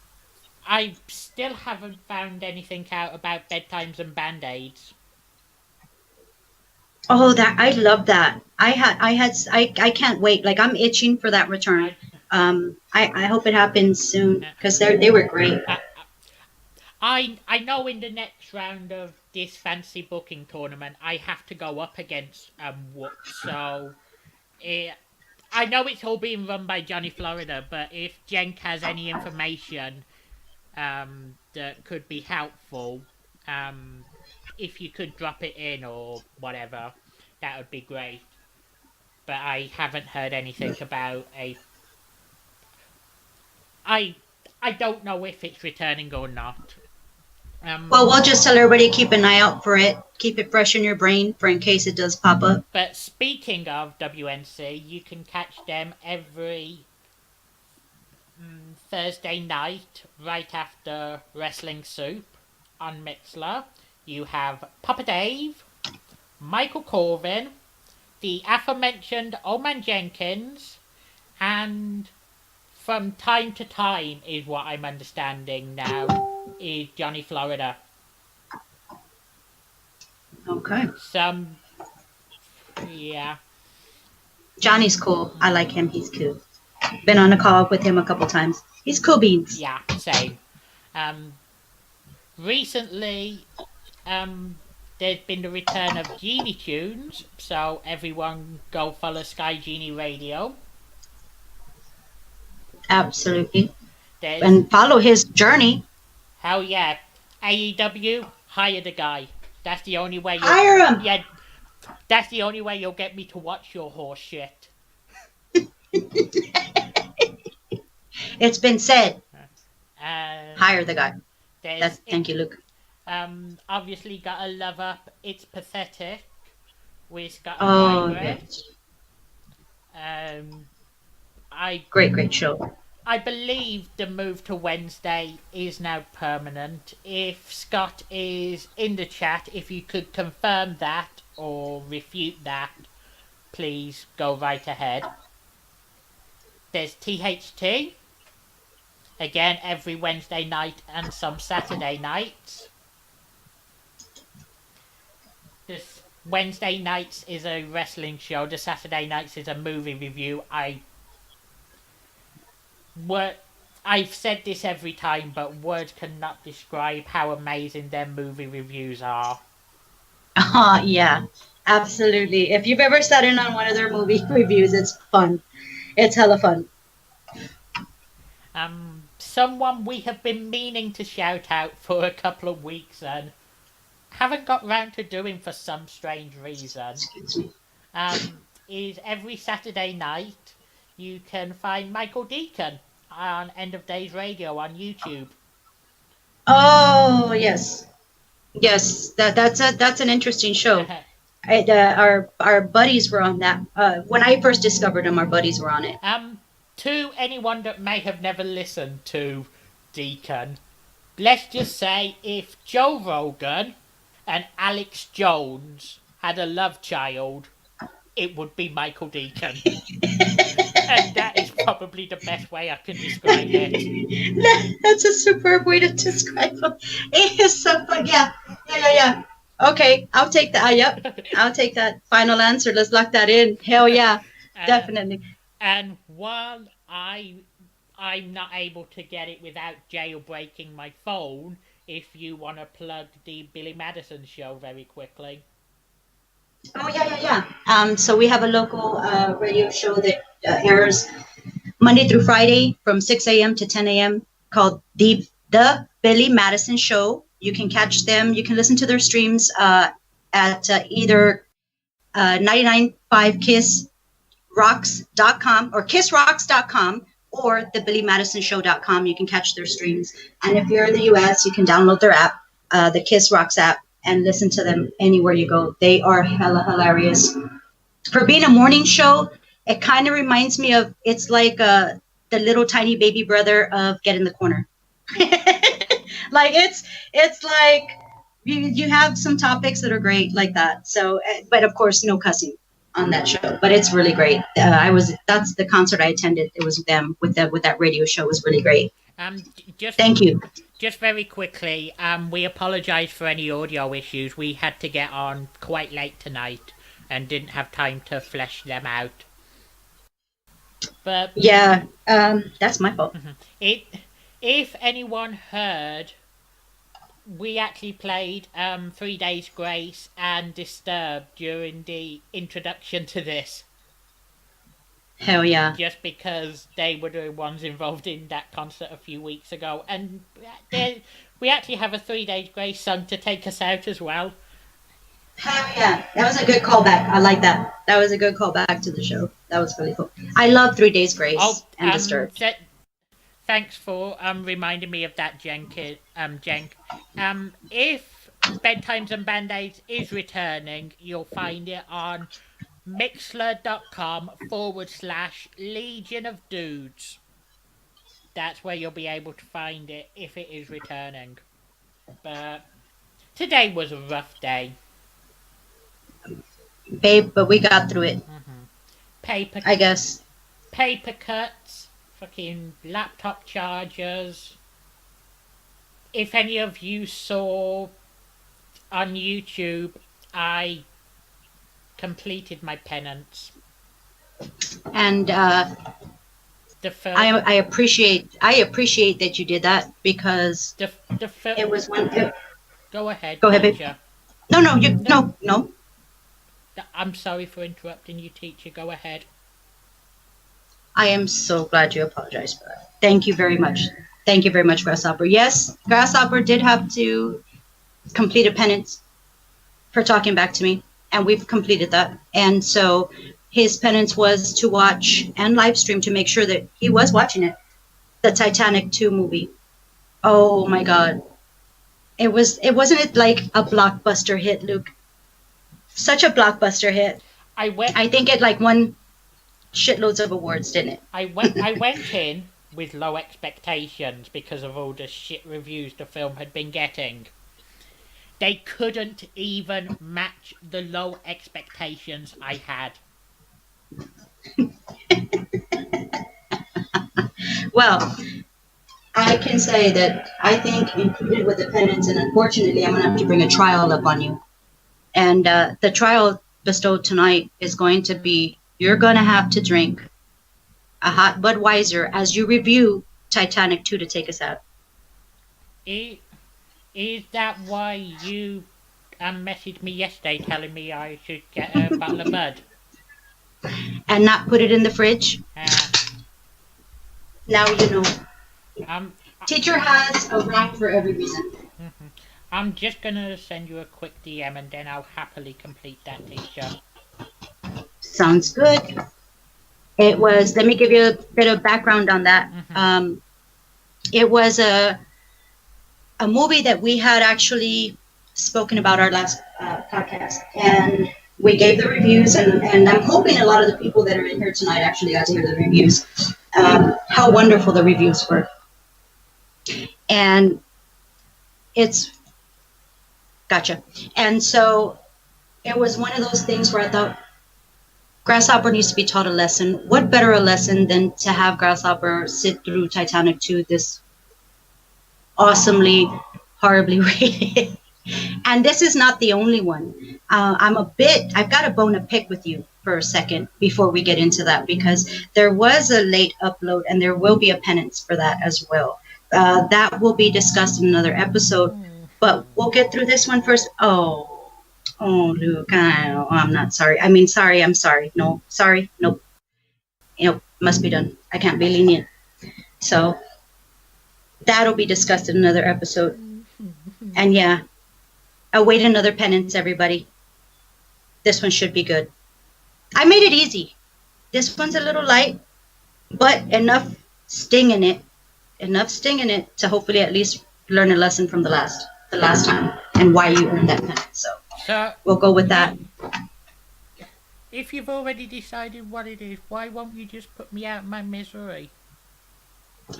I still haven't found anything out about bedtimes and band aids. Oh, that I love that. I can't wait. Like I'm itching for that return. I, I hope it happens soon because they were great. I, I know in the next round of this fancy booking tournament, I have to go up against Whoop. So, eh, I know it's all being run by Johnny Florida, but if Jenk has any information that could be helpful, if you could drop it in or whatever, that would be great. But I haven't heard anything about a. I I don't know if it's returning or not. Well, we'll just tell everybody to keep an eye out for it. Keep it fresh in your brain for in case it does pop up. But speaking of WNC, you can catch them every Thursday night, right after Wrestling Soup on Mixler, you have Papa Dave, Michael Corvin, the aforementioned Old Man Jenkins, and from time to time, is what I'm understanding now, is Johnny Florida. Okay. Some, yeah, Johnny's cool. I like him. He's cool. Been on a call with him a couple times. He's cool beans. yeah, same. Um, recently, there's been the return of Genie Tunes, so everyone go follow Sky Genie Radio. Absolutely. There's, And follow his journey. hell yeah, AEW, hire the guy. That's the only way you'll... Hire him! Yeah, that's the only way you'll get me to watch your horse shit. It's been said. Um, Hire the guy. there's Thank you, Luke. obviously gotta love up It's Pathetic with Scott Oh, and Margaret. yes. I Great show. I believe the move to Wednesday is now permanent. If Scott is in the chat, if you could confirm that or refute that, please go right ahead. There's THT. Again, every Wednesday night and some Saturday nights. This Wednesday nights is a wrestling show. The Saturday nights is a movie review. I've said this every time, but words cannot describe how amazing their movie reviews are. Yeah, absolutely. If you've ever sat in on one of their movie reviews, it's fun. It's hella fun. Someone we have been meaning to shout out for a couple of weeks and haven't got round to doing for some strange reason. Excuse me. Is every Saturday night you can find Michael Deacon on End of Days Radio on YouTube. Oh, yes. Yes, that's an interesting show. Our buddies were on that. When I first discovered them, our buddies were on it. To anyone that may have never listened to Deacon, let's just say if Joe Rogan and Alex Jones had a love child, it would be Michael Deacon. And that is probably the best way I can describe it. That's a superb way to describe him. It is so fun. Yeah. Okay, I'll take that. Yep, I'll take that final answer. Let's lock that in. Hell yeah, definitely. And while I'm not able to get it without jailbreaking my phone, if you want to plug the Billy Madison show very quickly. Oh yeah. So we have a local radio show that airs Monday through Friday from 6 a.m. to 10 a.m. called the Billy Madison Show. You can catch them. You can listen to their streams at either 99.5 kissrocks.com or kissrocks.com or the billymadisonshow.com. You can catch their streams. And if you're in the U.S., you can download their app, the Kiss Rocks app, and listen to them anywhere you go. They are hella hilarious. For being a morning show, it kind of reminds me of, it's like the little tiny baby brother of Get in the Corner. Like it's like you have some topics that are great like that. So, but of course, no cussing on that show. But it's really great. That's the concert I attended. It was them with that radio show. It was really great. Thank you. Just very quickly, we apologise for any audio issues. We had to get on quite late tonight and didn't have time to flesh them out. But yeah, that's my fault. If anyone heard, we actually played 3 Days Grace and Disturbed during the introduction to this. Hell yeah. Just because they were the ones involved in that concert a few weeks ago. And we actually have a 3 Days Grace song to take us out as well. Hell yeah. That was a good callback. I like that. That was a good callback to the show. That was really cool. I love 3 Days Grace and Disturbed. Thanks for reminding me of that, Jenk. If Bedtimes and Band-Aids is returning, you'll find it on mixler.com/Legion of Dudes. That's where you'll be able to find it if it is returning. But today was a rough day. Babe, but we got through it. Paper, I guess. paper cuts, fucking laptop chargers. If any of you saw on YouTube, I completed my penance. And The film, I appreciate that you did that because the film. it was one. Go ahead, Go ahead, babe. teacher. No. I'm sorry for interrupting you, teacher. Go ahead. I am so glad you apologized for that. Thank you very much. Thank you very much, Grasshopper. Yes, Grasshopper did have to complete a penance for talking back to me, and we've completed that. And so his penance was to watch and live stream to make sure that he was watching it, the Titanic II movie. Oh my God. It wasn't it like a blockbuster hit, Luke? Such a blockbuster hit. I think it like won shitloads of awards, didn't it? I went in with low expectations because of all the shit reviews the film had been getting. They couldn't even match the low expectations I had. Well, I can say that I think included with the penance, and unfortunately, I'm going to have to bring a trial up on you. And the trial bestowed tonight is going to be you're going to have to drink a hot Budweiser as you review Titanic II to take us out. Is that why you messaged me yesterday telling me I should get a bottle of Bud? And not put it in the fridge? Now you know. Teacher has a rhyme for every reason. I'm just going to send you a quick DM and then I'll happily complete that, teacher. Sounds good. It was, let me give you a bit of background on that. It was a movie that we had actually spoken about our last podcast. And we gave the reviews, and I'm hoping a lot of the people that are in here tonight actually got to hear the reviews. How wonderful the reviews were. And it's, gotcha. And so it was one of those things where I thought, Grasshopper needs to be taught a lesson. What better a lesson than to have Grasshopper sit through Titanic II, this awesomely, horribly rated. And this is not the only one. I've got a bone to pick with you for a second before we get into that, because there was a late upload and there will be a penance for that as well. That will be discussed in another episode, but we'll get through this one first. Oh, Luke, I'm not sorry. I mean, sorry, I'm sorry. No, sorry, nope. Must be done. I can't be lenient. So that'll be discussed in another episode. And yeah, await another penance, everybody. This one should be good. I made it easy. This one's a little light, but enough sting in it to hopefully at least learn a lesson from the last time and why you earned that penance. So we'll go with that. If you've already decided what it is, why won't you just put me out of my misery?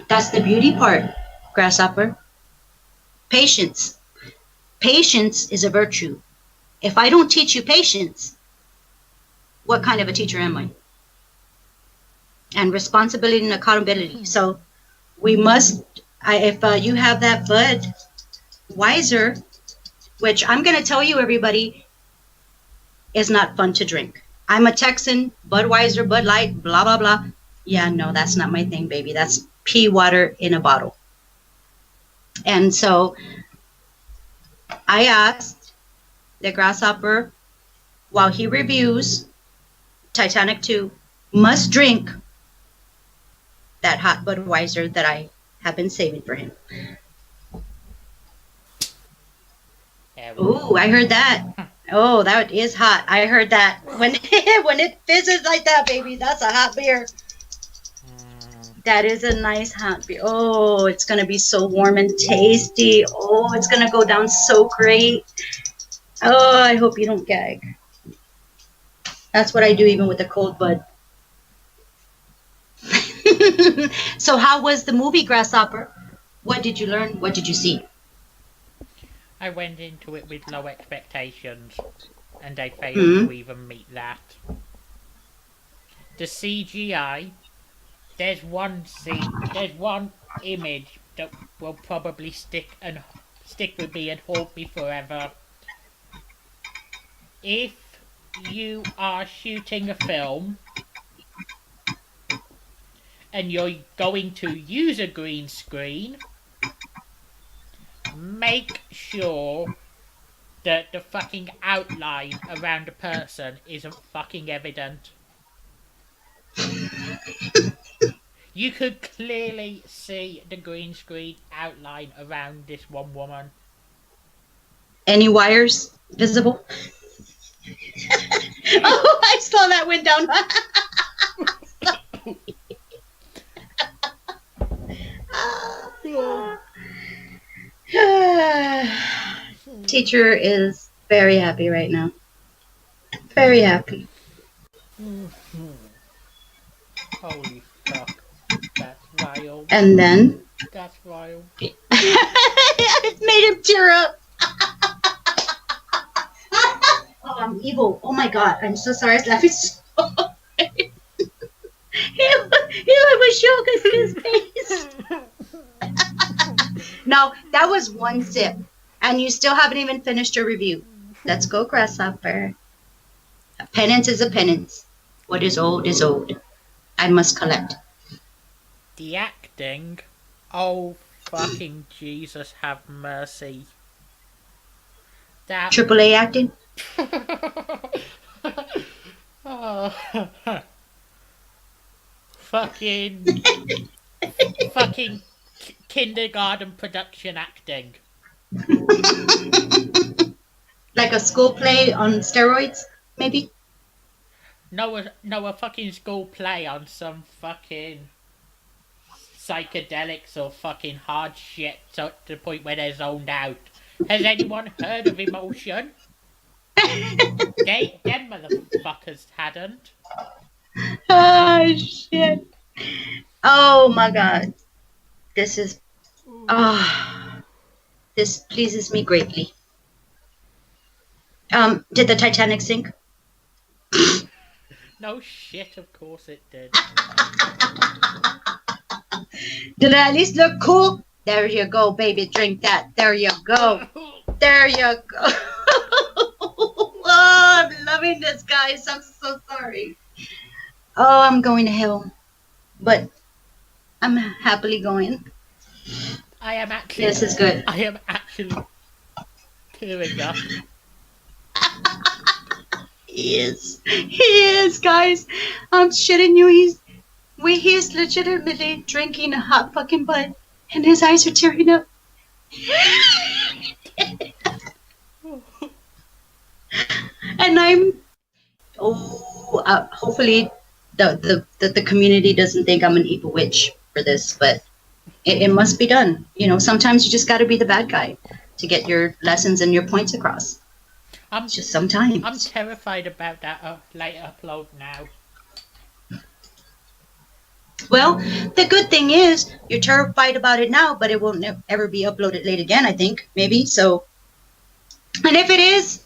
That's the beauty part, Grasshopper. Patience. Patience is a virtue. If I don't teach you patience, what kind of a teacher am I? And responsibility and accountability. So we must, if you have that Budweiser, which I'm going to tell you, everybody, is not fun to drink. I'm a Texan, Budweiser, Bud Light, blah, blah, blah. Yeah, no, that's not my thing, baby. That's pea water in a bottle. And so I asked the Grasshopper, while he reviews Titanic II, must drink that hot Budweiser that I have been saving for him. Ooh, I heard that. Oh, that is hot. I heard that. When it fizzes like that, baby, that's a hot beer. That is a nice hot beer. Oh, it's going to be so warm and tasty. Oh, it's going to go down so great. Oh, I hope you don't gag. That's what I do even with a cold Bud. So how was the movie Grasshopper? What did you learn? What did you see? I went into it with low expectations, and I failed Hmm. to even meet that. The CGI, there's one image that will probably stick with me and haunt me forever. If you are shooting a film and you're going to use a green screen, make sure that the fucking outline around a person isn't fucking evident. You could clearly see the green screen outline around this one woman. Any wires visible? Oh, I saw that went down. Teacher is very happy right now. Very happy. Holy fuck. That's vile. And then That's vile. it made him tear up. Oh, I'm evil. Oh my god. I'm so sorry. I was laughing so hard. I was shocked at his face. No, that was one sip. And you still haven't even finished your review. Let's go, Grasshopper. A penance is a penance. What is old is old. I must collect. The acting. Oh, fucking Jesus, have mercy. That. AAA acting? Oh. Fucking. Fucking kindergarten production acting. Like a school play on steroids, maybe? No, a fucking school play on some fucking psychedelics or fucking hard shit to the point where they're zoned out. Has anyone heard of Emotion? Them motherfuckers hadn't. Oh, shit. Oh, my God. This is... this pleases me greatly. Did the Titanic sink? No shit, of course it did. Did it at least look cool? There you go, baby. Drink that. There you go. There you go. Oh, I'm loving this, guys. I'm so sorry. Oh, I'm going to hell. But I'm happily going. I am actually. This is good. I am actually tearing up. He is, guys. I'm shitting you. He is legitimately drinking a hot fucking butt, and his eyes are tearing up. And I'm, hopefully the community doesn't think I'm an evil witch for this, but it must be done. You know, sometimes you just got to be the bad guy to get your lessons and your points across. Just sometimes. I'm terrified about that later upload now. Well, the good thing is you're terrified about it now, but it won't ever be uploaded late again, I think, maybe. So, and if it is,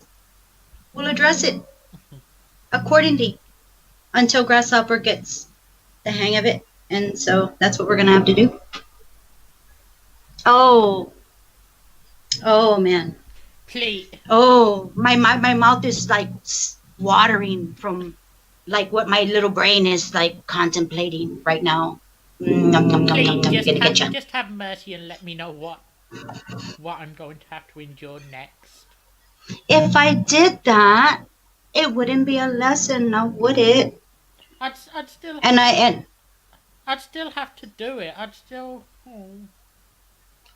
we'll address it accordingly until Grasshopper gets the hang of it. And so that's what we're going to have to do. Oh, man. Please. Oh, my mouth is like watering from like what my little brain is like contemplating right now. Please, just have mercy and let me know what I'm going to have to endure next. If I did that, it wouldn't be a lesson, now would it? I'd still. I'd still have to do it. I'd still.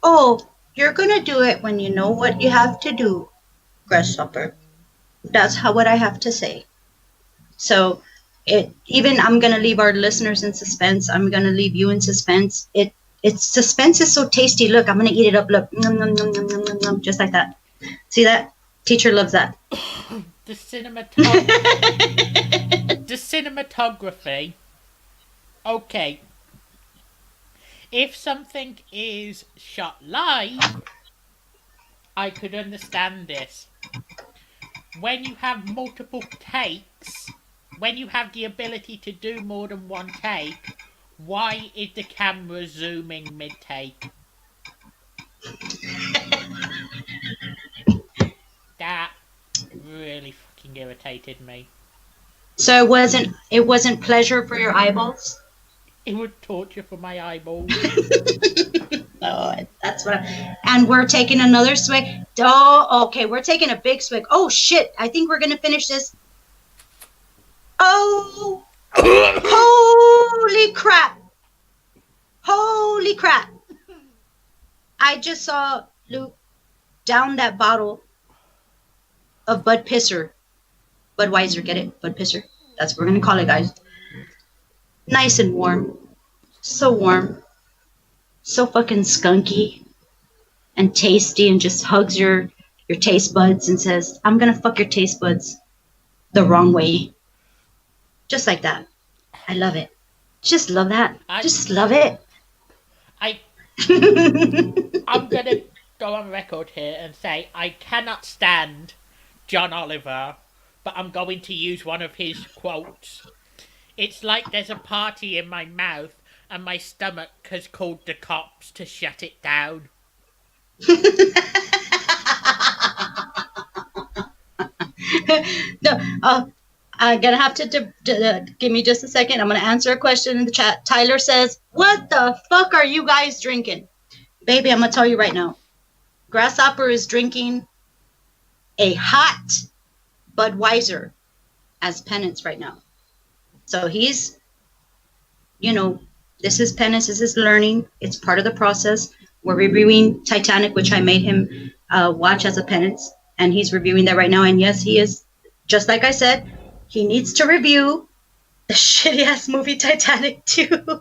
Oh, you're gonna do it when you know what you have to do, Grasshopper. That's what I have to say. So, I'm gonna leave our listeners in suspense. I'm gonna leave you in suspense. Suspense is so tasty. Look, I'm gonna eat it up. Look, nom, nom, nom, nom, nom, nom, nom, just like that. See that? Teacher loves that. The cinematography. The cinematography. Okay, If something is shot live, I could understand this. When you have multiple takes, when you have the ability to do more than one take, why is the camera zooming mid-take? That really fucking irritated me. So it wasn't pleasure for your eyeballs? It would torture for my eyeballs. Oh, that's what and we're taking another swig. Oh, okay, we're taking a big swig. Oh shit, I think we're gonna finish this. Oh, holy crap. Holy crap. I just saw Luke down that bottle of Bud Pisser. Budweiser, get it? Bud Pisser. That's what we're gonna call it, guys. Nice and warm. So warm. So fucking skunky and tasty, and just hugs your taste buds and says, I'm gonna fuck your taste buds the wrong way. Just like that. I love it. Just love that. Just love it. I'm gonna go on record here and say I cannot stand John Oliver, but I'm going to use one of his quotes. It's like there's a party in my mouth and my stomach has called the cops to shut it down. No, I'm gonna have to give me just a second. I'm gonna answer a question in the chat. Tyler says, "What the fuck are you guys drinking?" Baby, I'm gonna tell you right now. Grasshopper is drinking a hot Budweiser as penance right now. So he's, this is penance. This is learning. It's part of the process. We're reviewing Titanic, which I made him watch as a penance, and he's reviewing that right now. And yes, he is, just like I said, he needs to review the shitty ass movie Titanic II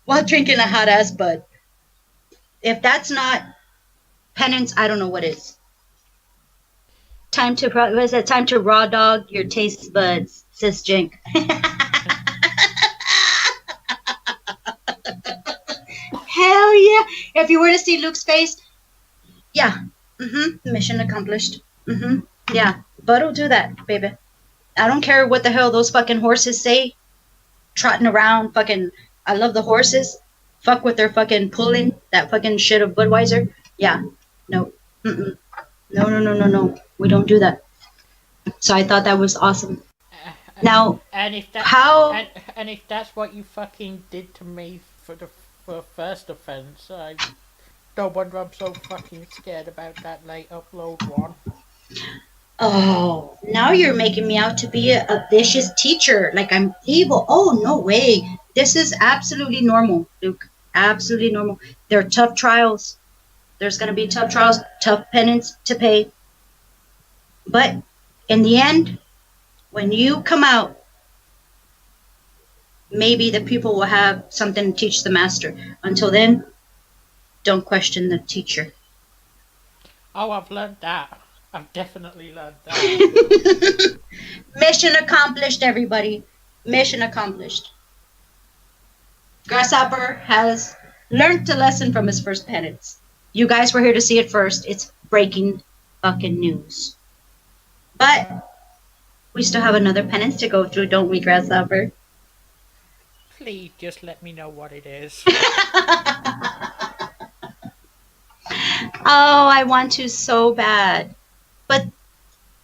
while drinking a hot ass Bud. If that's not penance, I don't know what is. Time to raw dog your taste buds, says Jink. Hell yeah! If you were to see Luke's face, yeah. Mission accomplished. Yeah. Bud will do that, baby. I don't care what the hell those fucking horses say. Trotting around, fucking. I love the horses. Fuck what they're fucking pulling. That fucking shit of Budweiser. Yeah. No. No. We don't do that. So I thought that was awesome. Now, and if that, how? And if that's what you fucking did to me for first offense, I no wonder I'm so fucking scared about that late upload one. Oh, now you're making me out to be a vicious teacher, like I'm evil. Oh, no way. This is absolutely normal, Luke. Absolutely normal. There are tough trials. There's going to be tough trials, tough penance to pay. But in the end, when you come out, maybe the people will have something to teach the master. Until then, don't question the teacher. Oh, I've learned that. I've definitely learned that. Mission accomplished, everybody. Mission accomplished. Grasshopper has learned a lesson from his first penance. You guys were here to see it first. It's breaking fucking news. But we still have another penance to go through, don't we, Grasshopper? Please just let me know what it is. Oh, I want to so bad. But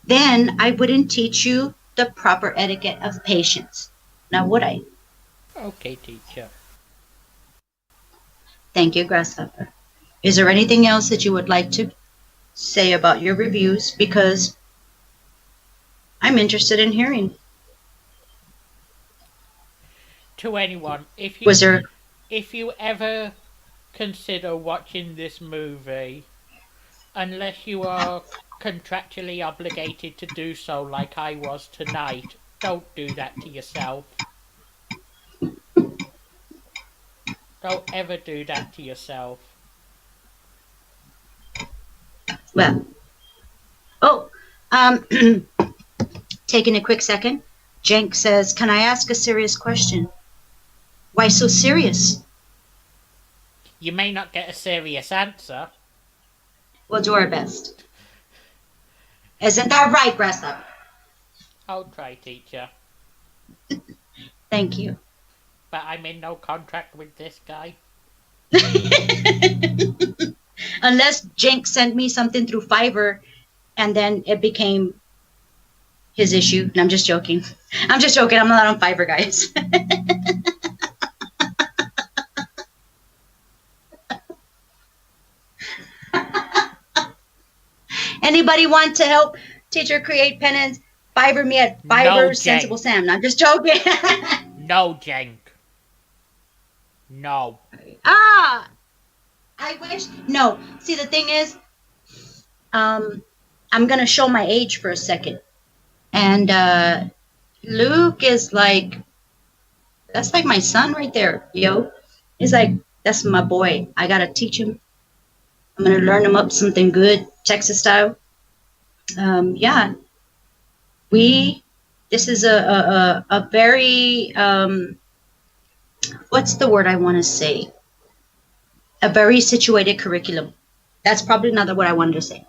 then I wouldn't teach you the proper etiquette of patience. Now would I? Okay, teacher. Thank you, Grasshopper. Is there anything else that you would like to say about your reviews? Because I'm interested in hearing. To anyone, if you ever consider watching this movie, unless you are contractually obligated to do so like I was tonight, don't do that to yourself. Don't ever do that to yourself. Well, taking a quick second, Jenk says, can I ask a serious question? Why so serious? You may not get a serious answer. We'll do our best. Isn't that right, Grasshopper? I'll try, teacher. Thank you. But I'm in no contract with this guy. Unless Jenk sent me something through Fiverr and then it became his issue. And I'm just joking. I'm just joking. I'm not on Fiverr, guys. Anybody want to help teacher create penance? Fiverr me at Fiverr No, Sensible Sam. No, I'm just joking. No, Jenk. No. Ah, I wish. No, see the thing is, I'm gonna show my age for a second, and Luke is like, that's like my son right there, yo. He's like, that's my boy. I gotta teach him. I'm gonna learn him up something good, Texas style. Yeah, this is a very what's the word I want to say? A very situated curriculum. That's probably not what I wanted to say.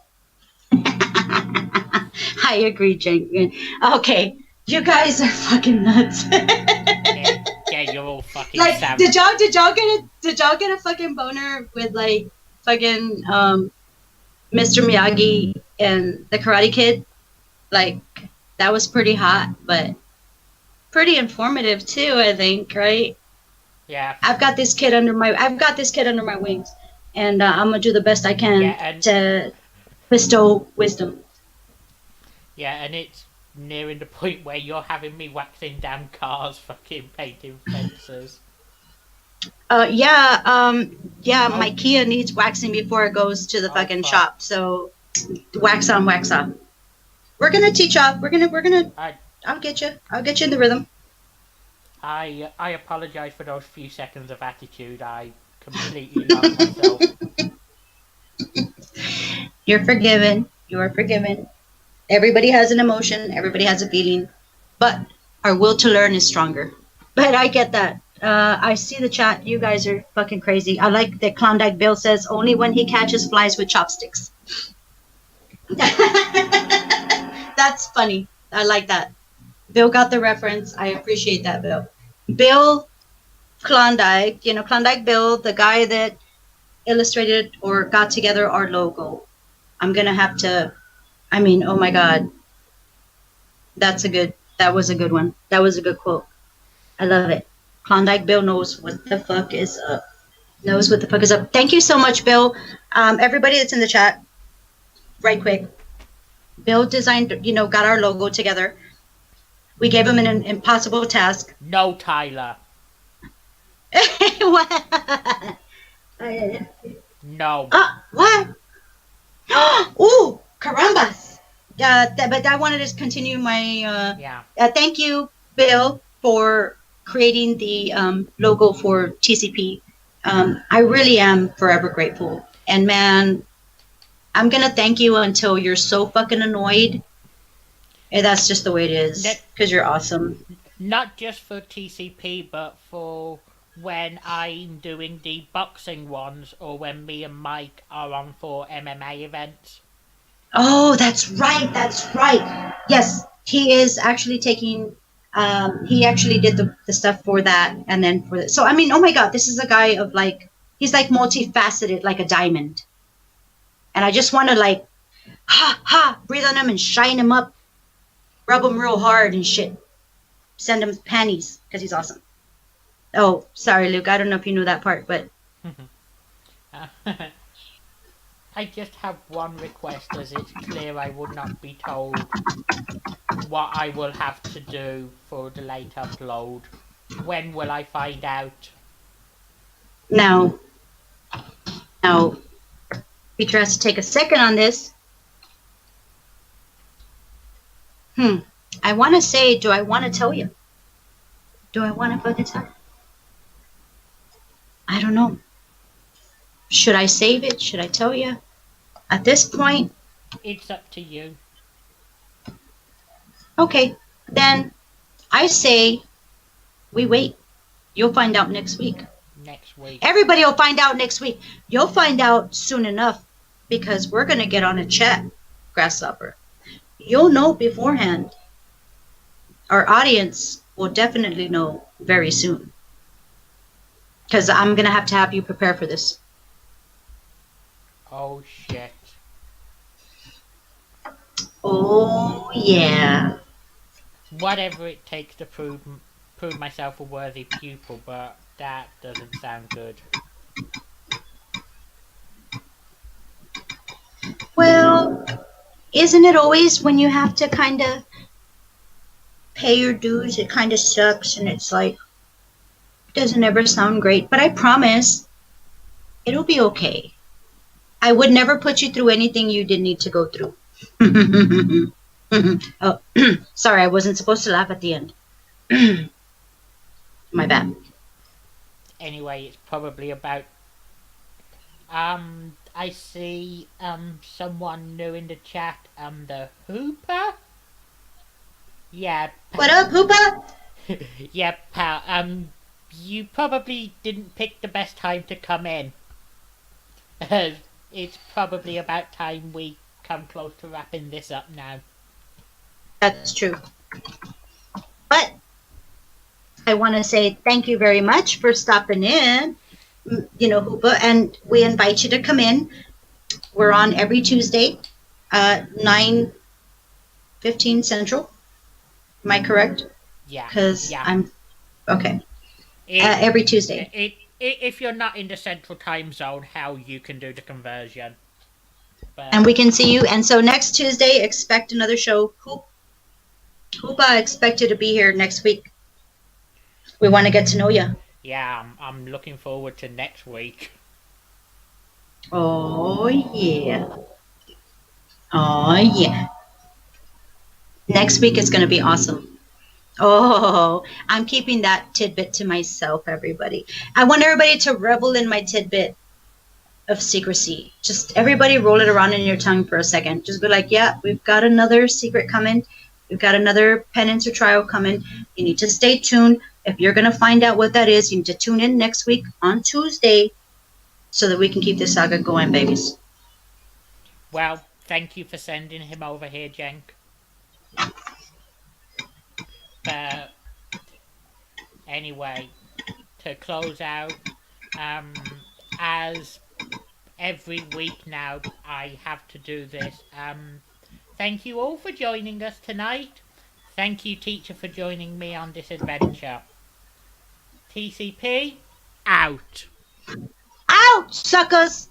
I agree, Jen. Okay, you guys are fucking nuts. Yeah, you're all fucking Like, savage. did y'all get a fucking boner with like fucking Mr. Miyagi and the Karate Kid? Like, that was pretty hot, but pretty informative too, I think, right? Yeah. I've got this kid under my wings, and I'm gonna do the best I can to bestow wisdom. Yeah, and it's nearing the point where you're having me waxing down cars, fucking painting fences. Yeah, my Kia needs waxing before it goes to the fucking shop. So, wax on, wax off. We're gonna teach off. We're gonna. I'll get you. I'll get you in the rhythm. I apologize for those few seconds of attitude. I completely lost myself. You're forgiven. You are forgiven. Everybody has an emotion. Everybody has a feeling, but our will to learn is stronger. But I get that. I see the chat. You guys are fucking crazy. I like that Klondike Bill says only when he catches flies with chopsticks. That's funny. I like that. Bill got the reference. I appreciate that, Bill. Bill Klondike, Klondike Bill, the guy that illustrated or got together our logo. I'm going to have to, oh my God. That was a good one. That was a good quote. I love it. Klondike Bill knows what the fuck is up. Thank you so much, Bill. Everybody that's in the chat, right quick. Bill designed, got our logo together. We gave him an impossible task. No, Tyler. What? No. What? Ooh, carambas. But I wanted to continue my. Thank you, Bill, for creating the logo for TCP. I really am forever grateful. And man, I'm gonna thank you until you're so fucking annoyed. And that's just the way it is, because you're awesome. Not just for TCP, but for when I'm doing the boxing ones, or when me and Mike are on for MMA events. Oh, that's right. Yes, he is actually taking. He actually did the stuff for that, and then for so oh my God, this is a guy of he's like multifaceted, like a diamond. And I just want to breathe on him and shine him up, rub him real hard and shit. Send him panties because he's awesome. Oh, sorry, Luke. I don't know if you knew that part, but. I just have one request, as it's clear I would not be told what I will have to do for the late upload. When will I find out? Now, Peter has to take a second on this. I want to say, do I want to tell you? Do I want to fucking tell you? I don't know. Should I save it? Should I tell you? At this point, it's up to you. Okay, then I say we wait. You'll find out next week. next week. Everybody will find out next week. You'll find out soon enough because we're going to get on a chat, Grasshopper. You'll know beforehand. Our audience will definitely know very soon. Because I'm going to have you prepare for this. Oh shit. Oh, yeah. Whatever it takes to prove myself a worthy pupil, but that doesn't sound good. Well, isn't it always when you have to kind of pay your dues, it kind of sucks and it's like, doesn't ever sound great, but I promise it'll be okay. I would never put you through anything you didn't need to go through. Oh, sorry, I wasn't supposed to laugh at the end. My bad. Anyway, it's probably about. I see someone new in the chat. The Hooper. Yeah. What up, Hoopa? Yeah, pal. You probably didn't pick the best time to come in. It's probably about time we come close to wrapping this up now. That's true. But I want to say thank you very much for stopping in, Hoopa, and we invite you to come in. We're on every Tuesday, 9:15 Central. Am I correct? Yeah. Because yeah. I'm okay. Every Tuesday. If you're not in the central time zone, how you can do the conversion. But, and we can see you. And so next Tuesday, expect another show. Hoopa expected to be here next week. We want to get to know you. Yeah, I'm looking forward to next week. Oh, yeah. Oh, yeah. Next week is going to be awesome. Oh, I'm keeping that tidbit to myself, everybody. I want everybody to revel in my tidbit of secrecy. Just everybody roll it around in your tongue for a second. Just be like, yeah, we've got another secret coming. We've got another penance or trial coming. You need to stay tuned. If you're going to find out what that is, you need to tune in next week on Tuesday so that we can keep this saga going, babies. Well, thank you for sending him over here, Jenk. But anyway, to close out, as every week now I have to do this. Thank you all for joining us tonight. Thank you, teacher, for joining me on this adventure. TCP, out. Out, suckers!